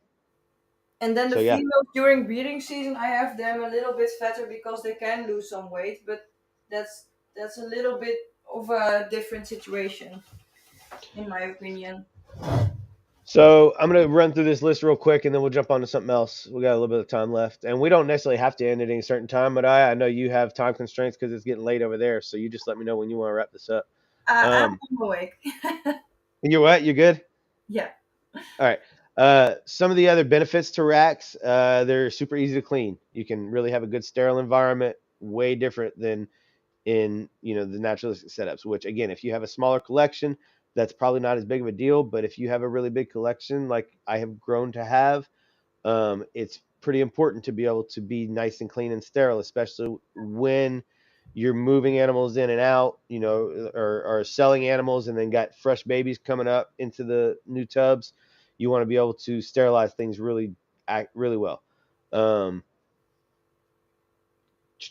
And then the So yeah. females during breeding season, I have them a little bit fatter because they can lose some weight, but that's that's a little bit of a different situation, in my opinion. So I'm gonna run through this list real quick, and then we'll jump on to something else. We got a little bit of time left, and we don't necessarily have to end at any certain time. But I know you have time constraints because it's getting late over there. So you just let me know when you want to wrap this up. Um, I'm awake. you're what? You're good. Yeah, All right. Some of the other benefits to racks, they're super easy to clean. You can really have a good sterile environment, way different than in the naturalistic setups. Which again, if you have a smaller collection, that's probably not as big of a deal. But if you have a really big collection, like I have grown to have, it's pretty important to be able to be nice and clean and sterile, especially when you're moving animals in and out, or selling animals and then got fresh babies coming up into the new tubs. You want to be able to sterilize things really well. Um,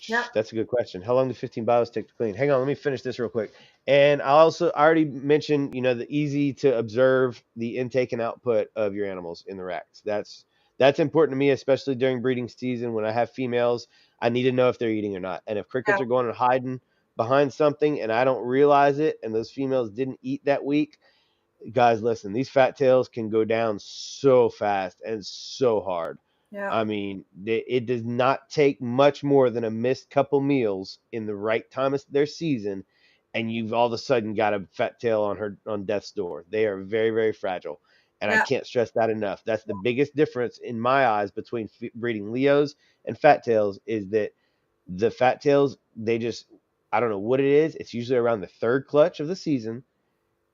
yeah, that's a good question. How long do 15 bios take to clean? Hang on, let me finish this real quick. And I already mentioned, the easy to observe the intake and output of your animals in the racks. That's important to me, especially during breeding season when I have females. I need to know if they're eating or not. And if yeah, crickets are going and hiding behind something and I don't realize it, and those females didn't eat that week, guys, listen, these fat tails can go down so fast and so hard. yeah, I mean, it does not take much more than a missed couple meals in the right time of their season, and you've all of a sudden got a fat tail on death's door. They are very, very fragile, and I yeah, can't stress that enough. That's the biggest difference in my eyes between breeding Leos and fat tails is that the fat tails, they just, I don't know what it is. It's usually around the third clutch of the season.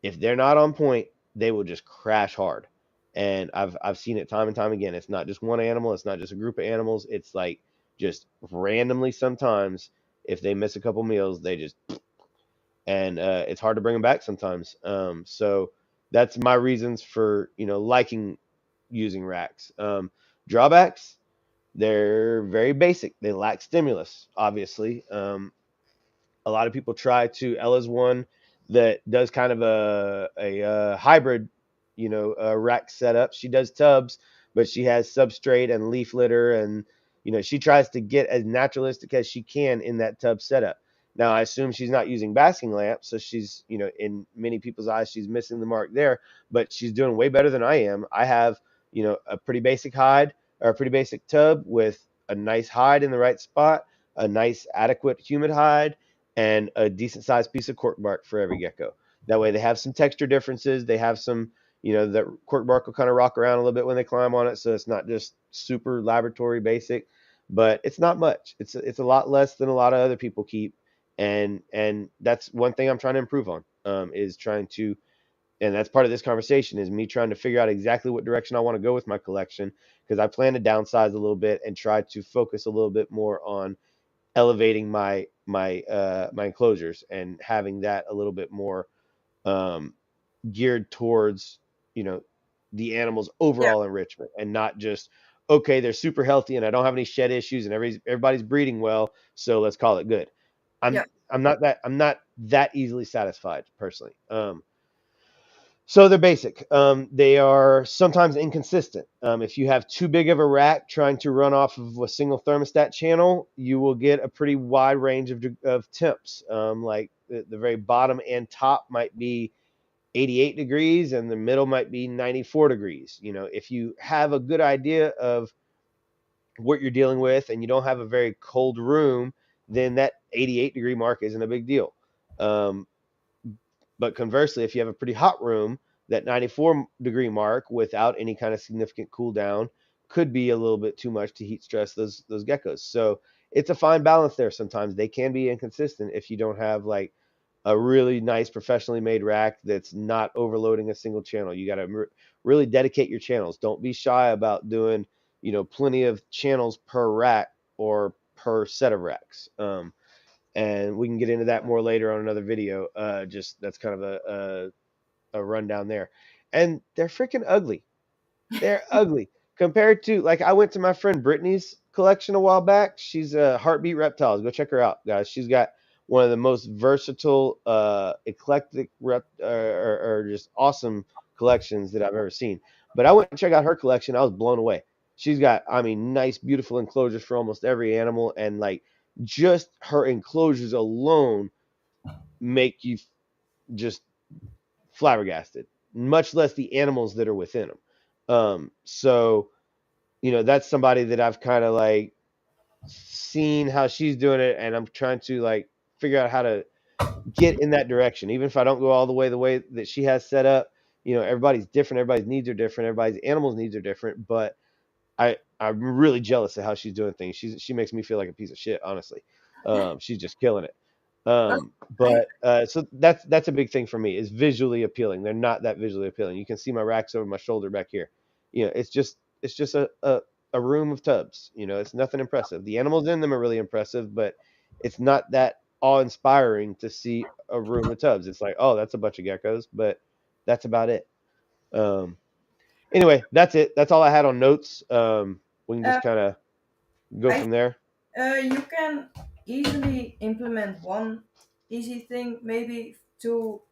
If they're not on point, they will just crash hard. And I've seen it time and time again. It's not just one animal, it's not just a group of animals. It's like just randomly sometimes if they miss a couple meals, they just and it's hard to bring them back sometimes. So that's my reasons for liking using racks. Drawbacks, they're very basic. They lack stimulus, obviously. A lot of people try to. Ella's one that does kind of a hybrid, rack setup. She does tubs, but she has substrate and leaf litter, and she tries to get as naturalistic as she can in that tub setup. Now, I assume she's not using basking lamps, so she's, in many people's eyes, she's missing the mark there. But she's doing way better than I am. I have, a pretty basic hide or a pretty basic tub with a nice hide in the right spot, a nice adequate humid hide, and a decent sized piece of cork bark for every gecko. That way they have some texture differences. They have some, that cork bark will kind of rock around a little bit when they climb on it. So it's not just super laboratory basic, but it's not much. It's a lot less than a lot of other people keep. And that's one thing I'm trying to improve on, is trying to, and that's part of this conversation is me trying to figure out exactly what direction I want to go with my collection, because I plan to downsize a little bit and try to focus a little bit more on elevating my enclosures and having that a little bit more um, geared towards you know the animal's yeah, overall enrichment, and not just, okay, they're super healthy and I don't have any shed issues and everybody's breeding well, so let's call it good. yeah, I'm not that easily satisfied personally. So they're basic. They are sometimes inconsistent. If you have too big of a rack trying to run off of a single thermostat channel, you will get a pretty wide range of temps. Like the very bottom and top might be 88 degrees and the middle might be 94 degrees. If you have a good idea of what you're dealing with and you don't have a very cold room, then that 88-degree mark isn't a big deal. Um, but conversely, if you have a pretty hot room, that 94-degree mark without any kind of significant cool down could be a little bit too much to heat stress those geckos. So it's a fine balance there. Sometimes they can be inconsistent if you don't have like a really nice professionally made rack that's not overloading a single channel. You got to really dedicate your channels. Don't be shy about doing, plenty of channels per rack or per set of racks. And we can get into that more later on another video. Just that's kind of a rundown there. And they're freaking ugly. They're ugly compared to, like, I went to my friend Brittany's collection a while back. She's a Heartbeat Reptiles. Go check her out, guys. She's got one of the most versatile, eclectic or just awesome collections that I've ever seen. But I went and checked out her collection. I was blown away. she's got, I mean, nice, beautiful enclosures for almost every animal, and like just her enclosures alone make you just flabbergasted. Much less the animals that are within them. So that's somebody that I've kind of like seen how she's doing it, and I'm trying to like figure out how to get in that direction. Even if I don't go all the way that she has set up, everybody's different, everybody's needs are different, everybody's animals needs are different, but I'm really jealous of how she's doing things. She makes me feel like a piece of shit, honestly. She's just killing it. Well, I But so that's a big thing for me, is visually appealing. They're not that visually appealing. You can see my racks over my shoulder back here. It's just a room of tubs. It's nothing impressive. The animals in them are really impressive, but it's not that awe-inspiring to see a room of tubs. It's like, oh, that's a bunch of geckos, but that's about it. Um, Anyway, that's it. That's all I had on notes. We can uh, just kind of go I from there. You can easily implement one easy thing, maybe to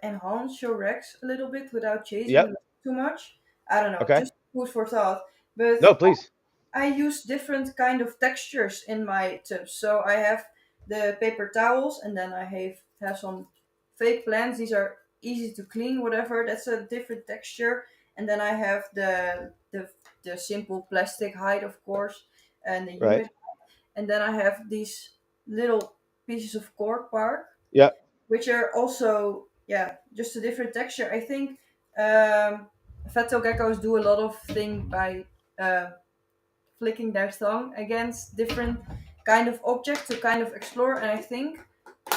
enhance your Rex a little bit without chasing them Yep. too much. I don't know, Okay. just food for thought. But No, please. I use different kind of textures in my tubs. So I have the paper towels, and then I have some fake plants. These are easy to clean, whatever. That's a different texture. And then I have the simple plastic hide, of course, and the Right. humid. And then I have these little pieces of cork bark, Yep. which are also, yeah, just a different texture. I think fat-tailed geckos do a lot of thing by uh, flicking their tongue against different kind of objects to kind of explore, and I think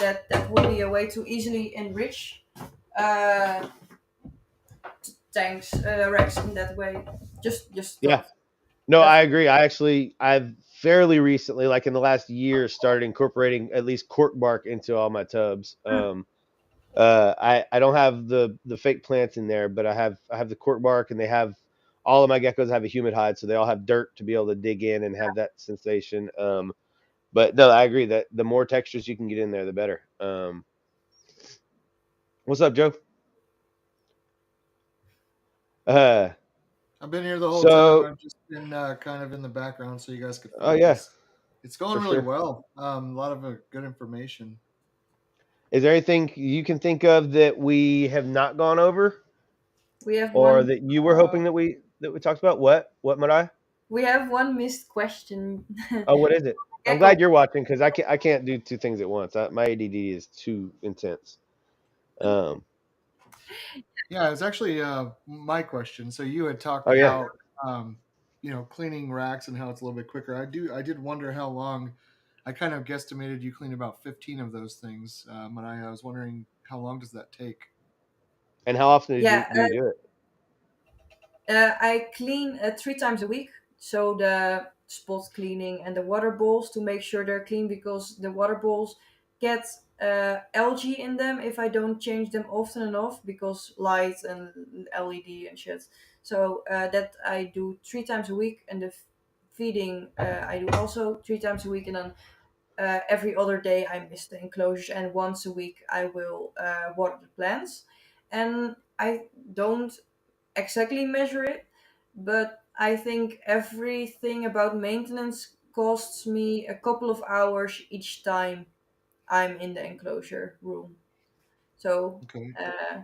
that would be a way to easily enrich uh, tanks, racks in that way. Just Yeah. thought. No, That's I agree. I've fairly recently, like in the last year, started incorporating at least cork bark into all my tubs. I don't have the fake plants in there, but I have the cork bark, and they have all of my geckos have a humid hide, so they all have dirt to be able to dig in and have that sensation. But no, I agree that the more textures you can get in there, the better. What's up, Joe? Uh, I've been here the whole time. so I've just been kind of in the background so you guys could oh yeah, focus. It's going for really sure. well. A lot of good information. Is there anything you can think of that we have not gone over, we have or one that you were hoping that we talked about? What might I? we have one missed question. Oh, what is it? I'm Gecko. glad you're watching, because I can't do two things at once. My ADD is too intense. Um. Yeah, it's actually my question. So you had talked Oh yeah. about cleaning racks and how it's a little bit quicker. I did wonder how long. I kind of guesstimated you clean about 15 of those things. And I was wondering how long does that take? And how often did you Yeah, do you do it? I clean 3 times a week. So the spot cleaning and the water bowls to make sure they're clean, because the water bowls get algae in them if I don't change them often enough, because light and LED and shit. So that I do 3 times a week, and the feeding I do also 3 times a week, and then every other day I miss the enclosures, and once a week I will water the plants. And I don't exactly measure it, but I think everything about maintenance costs me a couple of hours each time I'm in the enclosure room. So Okay.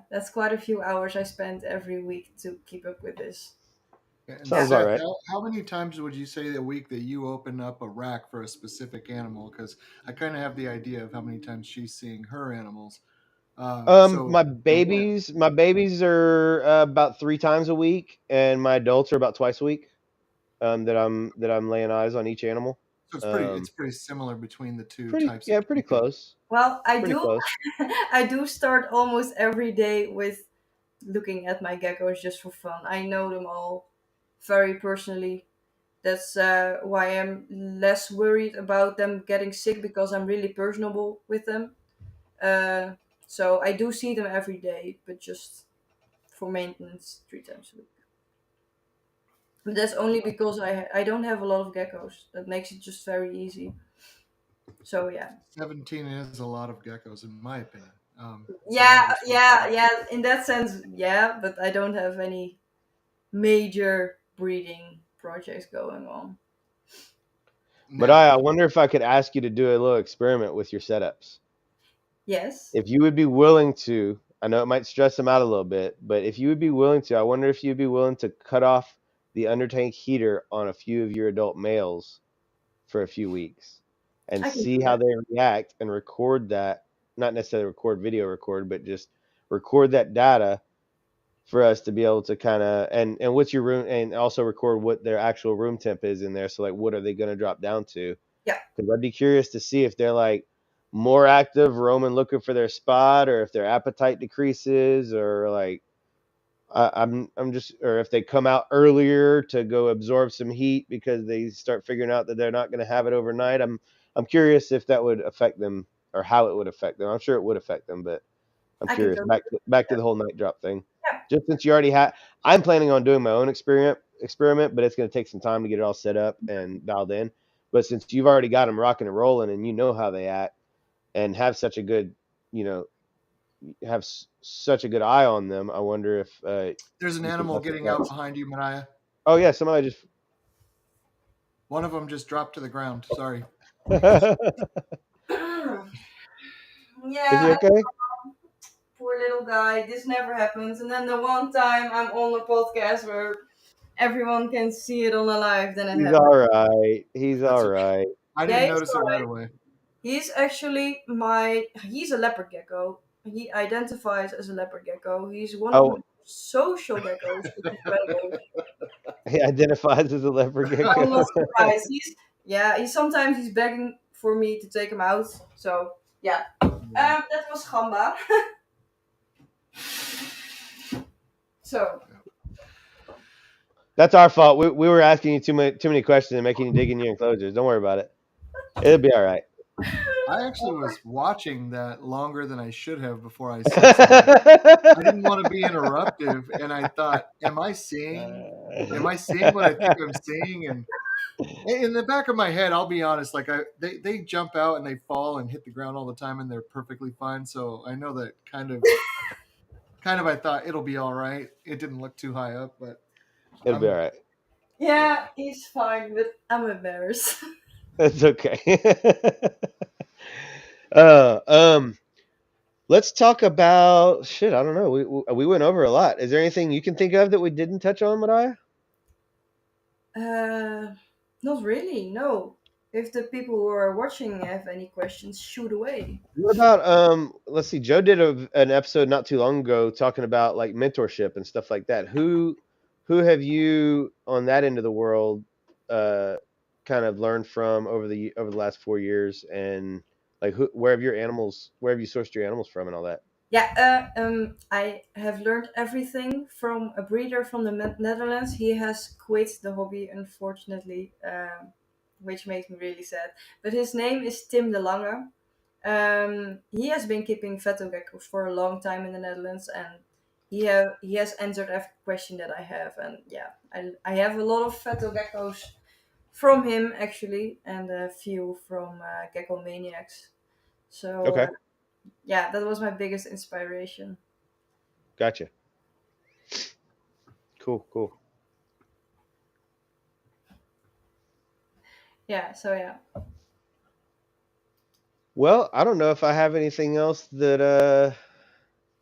that's quite a few hours I spend every week to keep up with this. And Sounds Yeah. about Seth, right. how many times would you say a week that you open up a rack for a specific animal? Because I kind of have the idea of how many times she's seeing her animals. So My what? babies are about 3 times a week, and my adults are about twice a week. That I'm laying eyes on each animal. So it's Um, pretty similar between the two pretty types of yeah, pretty keeping. close, Well, I pretty do. close. I do start almost every day with looking at my geckos just for fun. I know them all very personally. That's why I'm less worried about them getting sick, because I'm really personable with them. Uh, so I do see them every day, but just for maintenance 3 times a week. But that's only because I don't have a lot of geckos. That makes it just very easy. So yeah. 17 is a lot of geckos, in my opinion. It's a lot Yeah, of yeah, responsibility. yeah. In that sense, yeah. But I don't have any major breeding projects going on. But Now, I wonder if I could ask you to do a little experiment with your setups. Yes. If you would be willing to, I know it might stress them out a little bit, but if you would be willing to, I wonder if you'd be willing to cut off the undertank heater on a few of your adult males for a few weeks and I can do see how that. they react and record that, not necessarily video record, but just record that data for us to be able to kind of, and what's your room, and also record what their actual room temp is in there. So like, what are they going to drop down to? Yeah. Because I'd be curious to see if they're like more active, roaming, looking for their spot, or if their appetite decreases, or like I'm just, or if they come out earlier to go absorb some heat because they start figuring out that they're not going to have it overnight. I'm curious if that would affect them or how it would affect them. I'm sure it would affect them, but I'm I can curious. totally Back do to the whole night drop thing. that. Just since you already had, I'm planning on doing my own experiment, but it's going to take some time to get it all set up and dialed in. But since you've already got them rocking and rolling, and you know how they act, and have such a good, you know, have such a good eye on them, I wonder if there's an you can animal mess with getting out that. behind you, Marije. Oh yeah, somebody just. One of them just dropped to the ground. Sorry. Is Yeah. he Yeah, okay? poor little guy. This never happens. And then the one time I'm on a podcast where everyone can see it on a live, then it He's happens. all right. He's That's all okay. right. I Yeah, didn't he's notice it right alright. away. He's actually he's a leopard gecko. He identifies as a leopard gecko. He's one of Oh, my social geckos, which is incredible. he identifies as a leopard I'm gecko. not surprised. He's sometimes he's begging for me to take him out. So yeah. That was Gamba. So That's our fault. We were asking you too many questions and making you dig in your enclosures. Don't worry about it. It'll be all right. I actually was watching that longer than I should have before I said something. I didn't want to be interruptive, and I thought, am I seeing what I think I'm seeing? And in the back of my head, I'll be honest, like they jump out and they fall and hit the ground all the time, and they're perfectly fine. So I know that kind of I thought it'll be all right. It didn't look too high up, but It'll be all right. yeah, he's fine, but I'm embarrassed. That's okay. uh, um, let's talk about shit. I don't know. We went over a lot. Is there anything you can think of that we didn't touch on, Mariah? Not really. No. If the people who are watching have any questions, shoot away. What about let's see, Joe did an episode not too long ago talking about like mentorship and stuff like that. Who have you on that end of the world uh kind of learned from over the last 4 years, and like where have you sourced your animals from and all that? Yeah, I have learned everything from a breeder from the Netherlands. He has quit the hobby, unfortunately, which makes me really sad. But his name is Tim de Lange. He has been keeping veto geckos for a long time in the Netherlands, and he has answered every question that I have. And yeah, I have a lot of veto geckos from him actually, and a few from Gecko Maniacs. So Okay, yeah, that was my biggest inspiration. gotcha. Cool. Yeah, so yeah. Well, I don't know if I have anything else that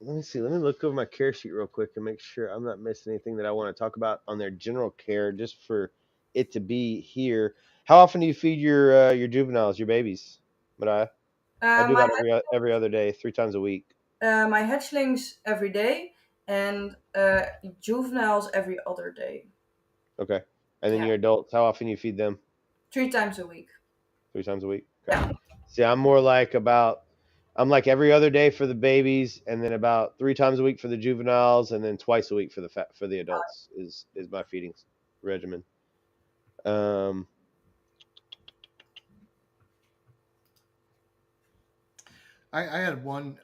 let me see. Let me look over my care sheet real quick and make sure I'm not missing anything that I want to talk about on their general care, just for it to be here. How often do you feed your juveniles, your babies? But I do My about every other day, 3 times a week. my hatchlings every day, and juveniles every other day. Okay. And then Yeah, your adults, how often you feed them? 3 times a week. 3 times a week. Okay. Yeah. See, I'm like every other day for the babies, and then about 3 times a week for the juveniles, and then twice a week for the adults is my feeding regimen. Um, I had one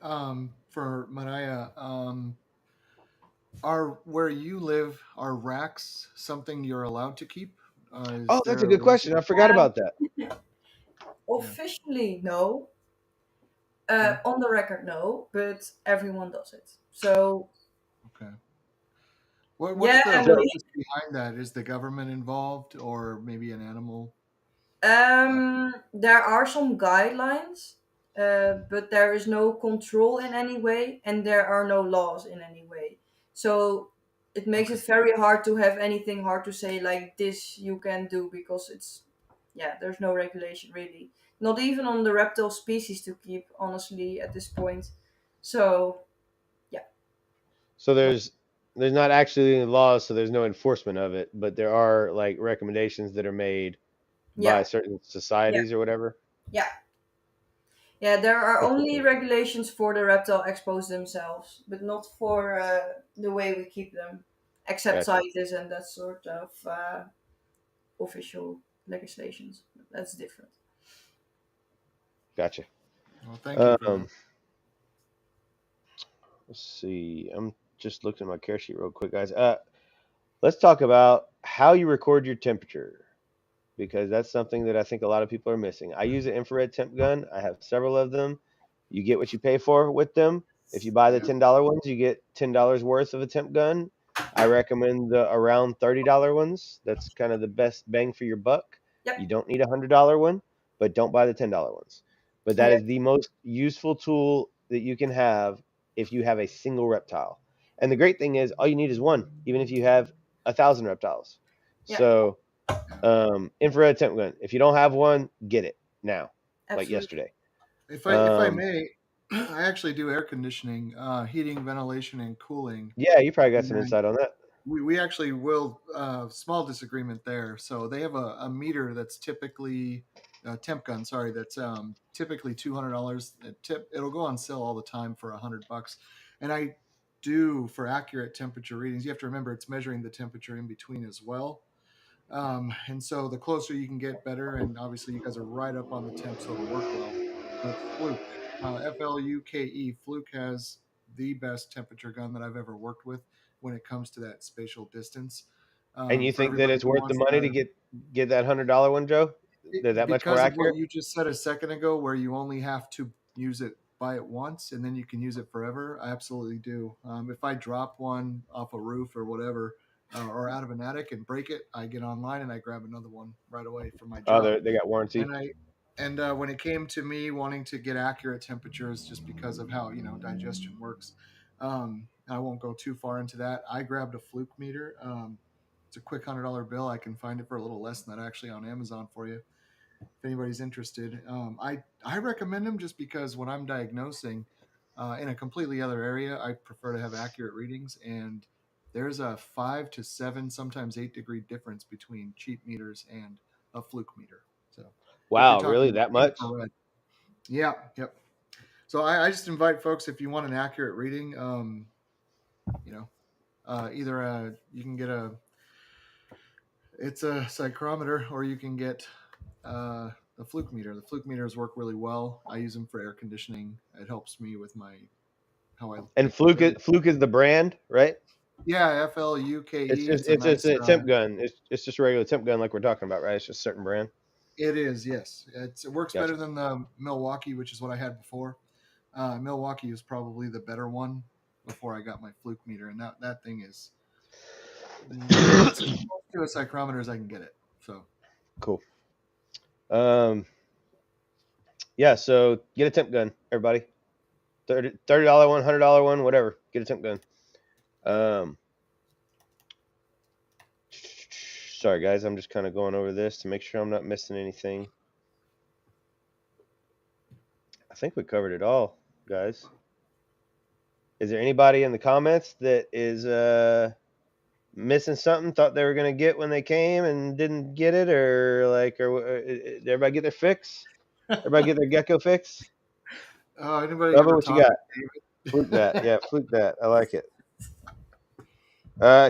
for Marije. Are where you live, are racks something you're allowed to keep? Is oh, that's there a a good rule? question. I forgot about that. Yeah. Officially, no. Okay. On the record, no, but everyone does it. So Okay. What's Yeah, the and So purpose behind that? Is the government involved, or maybe an animal? there are some guidelines, but there is no control in any way, and there are no laws in any way. So it makes Okay. it very hard to have anything hard to say like this you can do, because it's, yeah, there's no regulation really. Not even on the reptile species to keep, honestly, at this point. So yeah, so there's not actually any laws, so there's no enforcement of it, but there are like recommendations that are made by yeah, certain yeah, societies or whatever. yeah. Yeah, there are only Interesting. regulations for the reptile expos themselves, but not for the way we keep them, except Gotcha. CITES and that sort of official legislations. That's different. Gotcha. Well, thank you for that. Um, let's see. I'm just looking at my care sheet real quick, guys. Let's talk about how you record your temperature, because that's something that I think a lot of people are missing. I use an infrared temp gun. I have several of them. You get what you pay for with them. If you buy the Yeah. $10 ones, you get $10 worth of a temp gun. I recommend the around $30 ones. That's kind of the best bang for your buck. You Yep. don't need a $100 one, but don't buy the $10 ones. But that Yeah. is the most useful tool that you can have if you have a single reptile. And the great thing is, all you need is one, even if you have 1,000 reptiles. Yeah. So Yeah. infrared temp gun. If you don't have one, get it now, like Absolutely. yesterday. If I Um, may, I actually do air conditioning, heating, ventilation, and cooling. yeah, you probably got some And insight on that. we actually will small disagreement there. So they have a meter that's typically temp gun. Sorry, that's typically $200. It'll go on sale all the time for $100. And I do for accurate temperature readings. You have to remember it's measuring the temperature in between as well. And so the closer you can get, better. And obviously, you guys are right up on the temp, so it'll work well. But Fluke, FLUKE, Fluke has the best temperature gun that I've ever worked with when it comes to that spatial distance. And you For think that everybody it's who worth the wants money to to, get that $100 one, Joe? They're that much more because of what accurate. you just said a second ago, where you only have to use it, buy it once, and then you can use it forever. I absolutely do. If I drop one off a roof or whatever, or out of an attic and break it, I get online and I grab another one right away for my Oh, job. they got warranty. And when it came to me wanting to get accurate temperatures, just because of how digestion works, I won't go too far into that. I grabbed a Fluke meter. It's a quick $100 bill. I can find it for a little less than that actually on Amazon for you if anybody's interested. I recommend them just because when I'm diagnosing in a completely other area, I prefer to have accurate readings. And there's a 5 to 7, sometimes 8 degree difference between cheap meters and a Fluke meter. So if you're Wow, talking really about that much? infrared, yeah, yep. So I just invite folks, if you want an accurate reading, you know, either you can get it's a psychrometer, or you can get the Fluke meter. The Fluke meters work really well. I use them for air conditioning. It helps me with my how I And take my temperature. Fluke is the brand, right? Yeah, FLUKE. It's just It's a it's just nice. a temp gun. It's just a regular temp gun like we're talking about, right? It's just a certain brand. It is, yes. It works better Gotcha. than the Milwaukee, which is what I had before. Milwaukee is probably the better one before I got my Fluke meter, and that thing is it's as close to a psychrometer as I can get it. So Cool. Um, yeah. So get a temp gun, everybody. $30 one, $100 one, whatever. Get a temp gun. Um, sorry guys, I'm just kind of going over this to make sure I'm not missing anything. I think we covered it all, guys. Is there anybody in the comments that is missing something? Thought they were gonna get when they came and didn't get it, or like, or did everybody get their fix? Everybody get their gecko fix? anybody Cover ever what you talk got. to Fluke that, yeah, fluke that. I like it.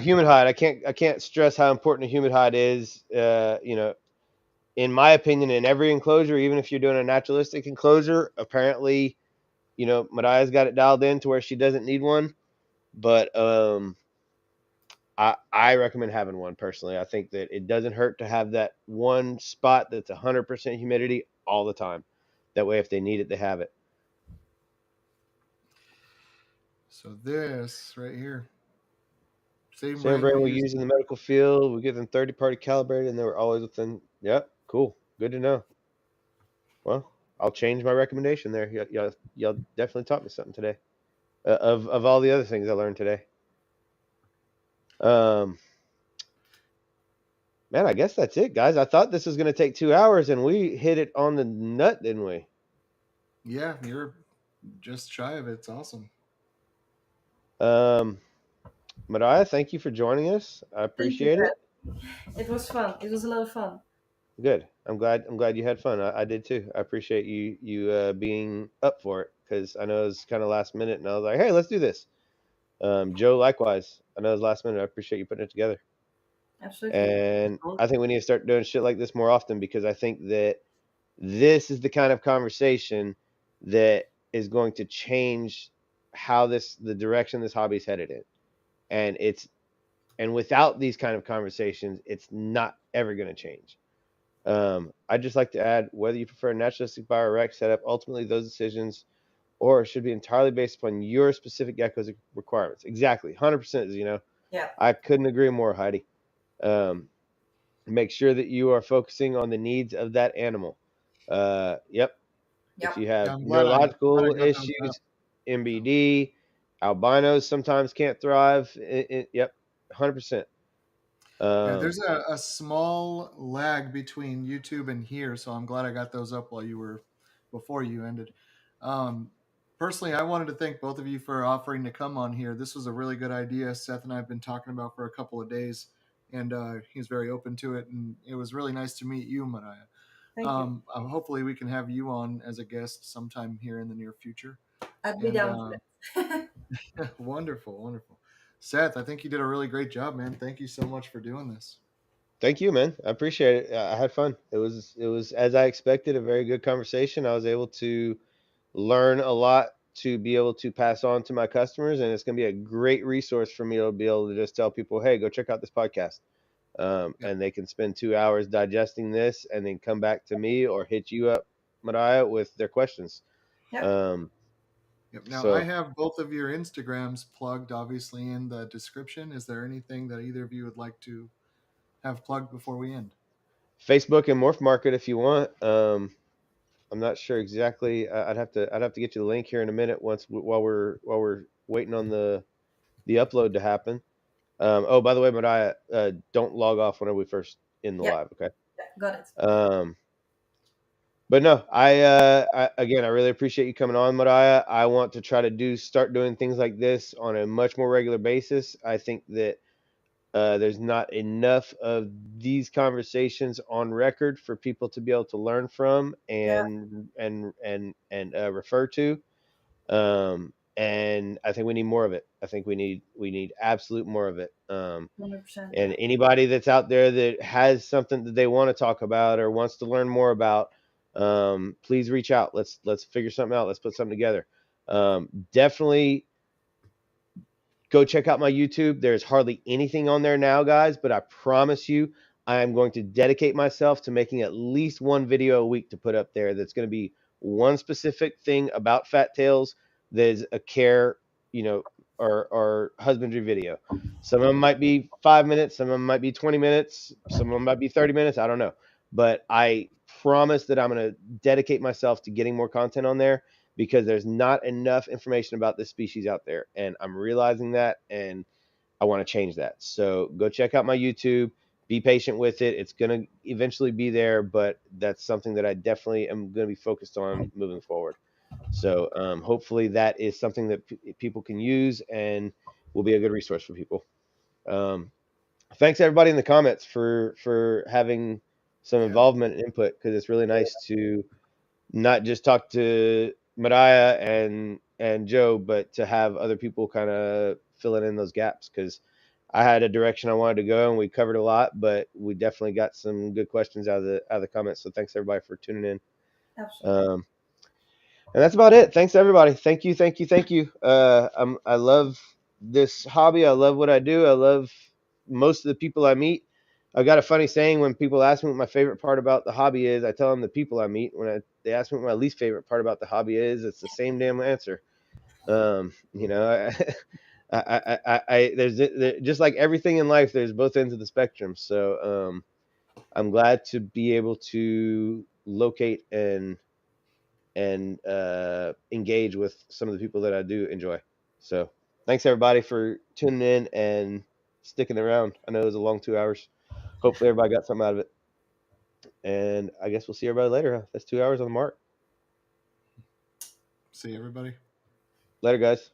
Human hide. I can't stress how important a human hide is. In my opinion, in every enclosure, even if you're doing a naturalistic enclosure, apparently, Mariah's got it dialed in to where she doesn't need one. But I recommend having one personally. I think that it doesn't hurt to have that one spot that's 100% humidity all the time. That way, if they need it, they have it. So this right here Same Same brand we brand we use. use in the medical field. We get them 30-party calibrated, and they were always within. Yep, cool, good to know. Well, I'll change my recommendation there. Y'all definitely taught me something today. Of all the other things I learned today. Um, man, I guess that's it, guys. I thought this was going to take 2 hours, and we hit it on the nut, didn't we? Yeah, you're just shy of it. It's awesome. Marije, thank you for joining us. I Thank you, appreciate it. Brad. It was fun. It was a lot of fun. Good. I'm glad you had fun. I did too. I appreciate you being up for it because I know it was kind of last minute, and I was like, hey, let's do this. Joe, likewise. I know it was last minute. I appreciate you putting it together. Absolutely. And I think we need to start doing shit like this more often because I think that this is the kind of conversation that is going to change how the direction this hobby is headed in. And without these kind of conversations, it's not ever going to change. I'd just like to add whether you prefer a naturalistic bio or rec setup, ultimately those decisions or should be entirely based upon your specific gecko's requirements. Exactly. 100%, Yeah. I couldn't agree more, Heidi. Make sure that you are focusing on the needs of that animal. Yep. If Yep. you Yeah, have I'm glad I neurological got those out. issues, MBD, albinos sometimes can't thrive. Yep, 100%. Yeah, Um, there's a small lag between YouTube and here, so I'm glad I got those up while you were before you ended. Um, Personally, I wanted to thank both of you for offering to come on here. This was a really good idea. Seth and I have been talking about for a couple of days, and he was very open to it. And it was really nice to meet you, Marije. Thank you. Hopefully, we can have you on as a guest sometime here in the near future. I'd be And down for that. wonderful, wonderful. Seth, I think you did a really great job, man. Thank you so much for doing this. Thank you, man. I appreciate it. I had fun. It was as I expected, a very good conversation. I was able to learn a lot to be able to pass on to my customers, and it's going to be a great resource for me to be able to just tell people, hey, go check out this podcast. Yep. And they can spend 2 hours digesting this and then come back to me or hit you up, Marije, with their questions. Yep. Um, Yep. Now, I so have both of your Instagrams plugged, obviously, in the description. Is there anything that either of you would like to have plugged before we end? Facebook and Morph Market if you want. I'm not sure exactly. I'd have to get you the link here in a minute while we're waiting on the upload to happen. Oh, by the way, Mariah, don't log off whenever we first in the Yep. live, okay? Yeah, got it. But no, I really appreciate you coming on, Mariah. I want to try to start doing things like this on a much more regular basis. I think that there's not enough of these conversations on record for people to be able to learn from Yeah. and refer to. And I think we need more of it. I think we need absolute more of it. 100%. Yeah. And anybody that's out there that has something that they want to talk about or wants to learn more about, please reach out. Let's figure something out. Let's put something together. Definitely go check out my YouTube. There's hardly anything on there now, guys, but I promise you, I am going to dedicate myself to making at least one video a week to put up there. That's going to be one specific thing about fat tails. There's a care, or husbandry video. Some of them might be 5 minutes, some of them might be 20 minutes, some of them might be 30 minutes. I don't know, but I promise that I'm going to dedicate myself to getting more content on there because there's not enough information about this species out there. And I'm realizing that, and I want to change that. So go check out my YouTube. Be patient with it. It's going to eventually be there, but that's something that I definitely am going to be focused on moving forward. So hopefully that is something that people can use and will be a good resource for people. Um, Thanks everybody in the comments for having some Yeah. involvement and input because it's really nice to not just talk to Mariah and Joe, but to have other people kind of filling in those gaps because I had a direction I wanted to go and we covered a lot, but we definitely got some good questions out of the comments. So thanks everybody for tuning in. Absolutely. And that's about it. Thanks everybody. Thank you, thank you, thank you. I love this hobby. I love what I do. I love most of the people I meet. I've got a funny saying when people ask me what my favorite part about the hobby is, I tell them the people I meet. They ask me what my least favorite part about the hobby is, it's the same damn answer. You know, There's just like everything in life, there's both ends of the spectrum. So I'm glad to be able to locate and engage with some of the people that I do enjoy. So thanks everybody for tuning in and sticking around. I know it was a long 2 hours. Hopefully everybody got something out of it. And I guess we'll see everybody later. Huh? That's 2 hours on the mark. See everybody. Later, guys.